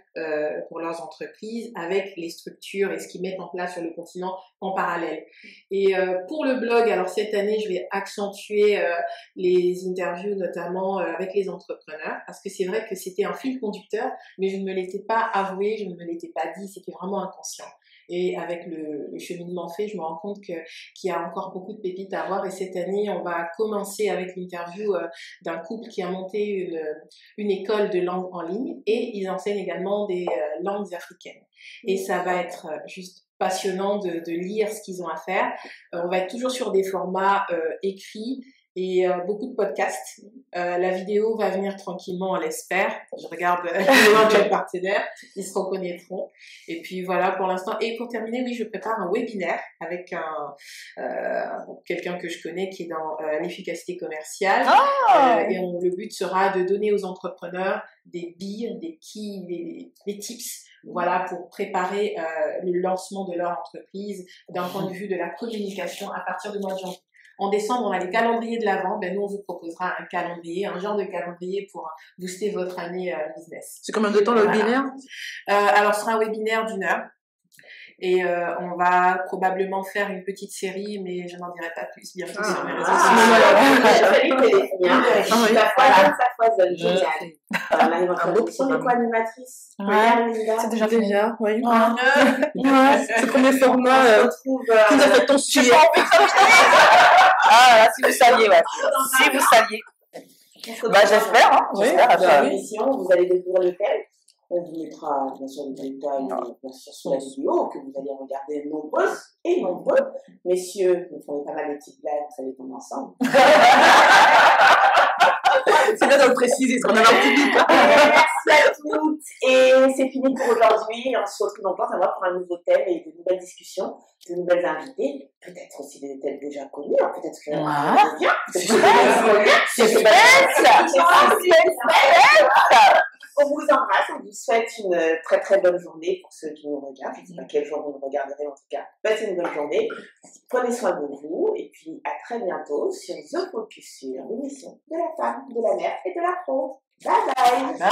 pour leurs entreprises avec les structures et ce qu'ils mettent en place sur le continent en parallèle. Et pour le blog, alors cette année, je vais accentuer les interviews notamment avec les entrepreneurs parce que c'est vrai que c'était un fil conducteur, mais je ne me l'étais pas avoué, je ne me l'étais pas dit, c'était vraiment inconscient. Et avec le cheminement fait, je me rends compte qu'il y a encore beaucoup de pépites à voir. Et cette année, on va commencer avec l'interview d'un couple qui a monté une école de langue en ligne et ils enseignent également des langues africaines. Et ça va être juste passionnant de lire ce qu'ils ont à faire. On va être toujours sur des formats écrits et beaucoup de podcasts. La vidéo va venir tranquillement, on l'espère. Je regarde les partenaires, ils se reconnaîtront. Et puis voilà pour l'instant. Et pour terminer, oui, je prépare un webinaire avec quelqu'un que je connais qui est dans l'efficacité commerciale. Et le but sera de donner aux entrepreneurs des billes, des keys, des tips. Voilà, pour préparer le lancement de leur entreprise d'un point de vue de la communication à partir du mois de janvier. En décembre, on a les calendriers de l'Avent. Nous, on vous proposera un calendrier, un genre de calendrier pour booster votre année business. C'est combien de temps le webinaire? Alors, ce sera un webinaire d'1 heure. Et on va probablement faire une petite série, mais je n'en dirai pas plus, bien sûr, sur mes réseaux sociaux. Un beau petit co-animatrice. C'est déjà fait. Oui. C'est le premier format. Tout à fait ton sujet. Ah, là, si vous saviez, ouais. Si vous saviez. Bah, j'espère, hein. J'espère, Dans l'émission, vous allez découvrir le thème. On vous mettra bien sûr les détails bien sûr sur la vidéo que vous allez regarder nombreuses et nombreux. Messieurs, vous ferez pas mal de petites blagues, vous allez tomber ensemble. C'est bien de le préciser, parce qu'on a un public. Merci à toutes. Et c'est fini pour aujourd'hui. On se retrouve dans pas un mois pour un nouveau thème et de nouvelles discussions, de nouvelles invités. Peut-être aussi des thèmes déjà connus. Peut-être que bien. On vous embrasse, on vous souhaite une très très bonne journée pour ceux qui nous regardent. Je ne sais pas quel jour vous nous regarderez en tout cas. Passez une bonne journée. Prenez soin de vous et puis à très bientôt sur The Focus sur l'émission de la femme, de la mère et de la pro. Bye bye.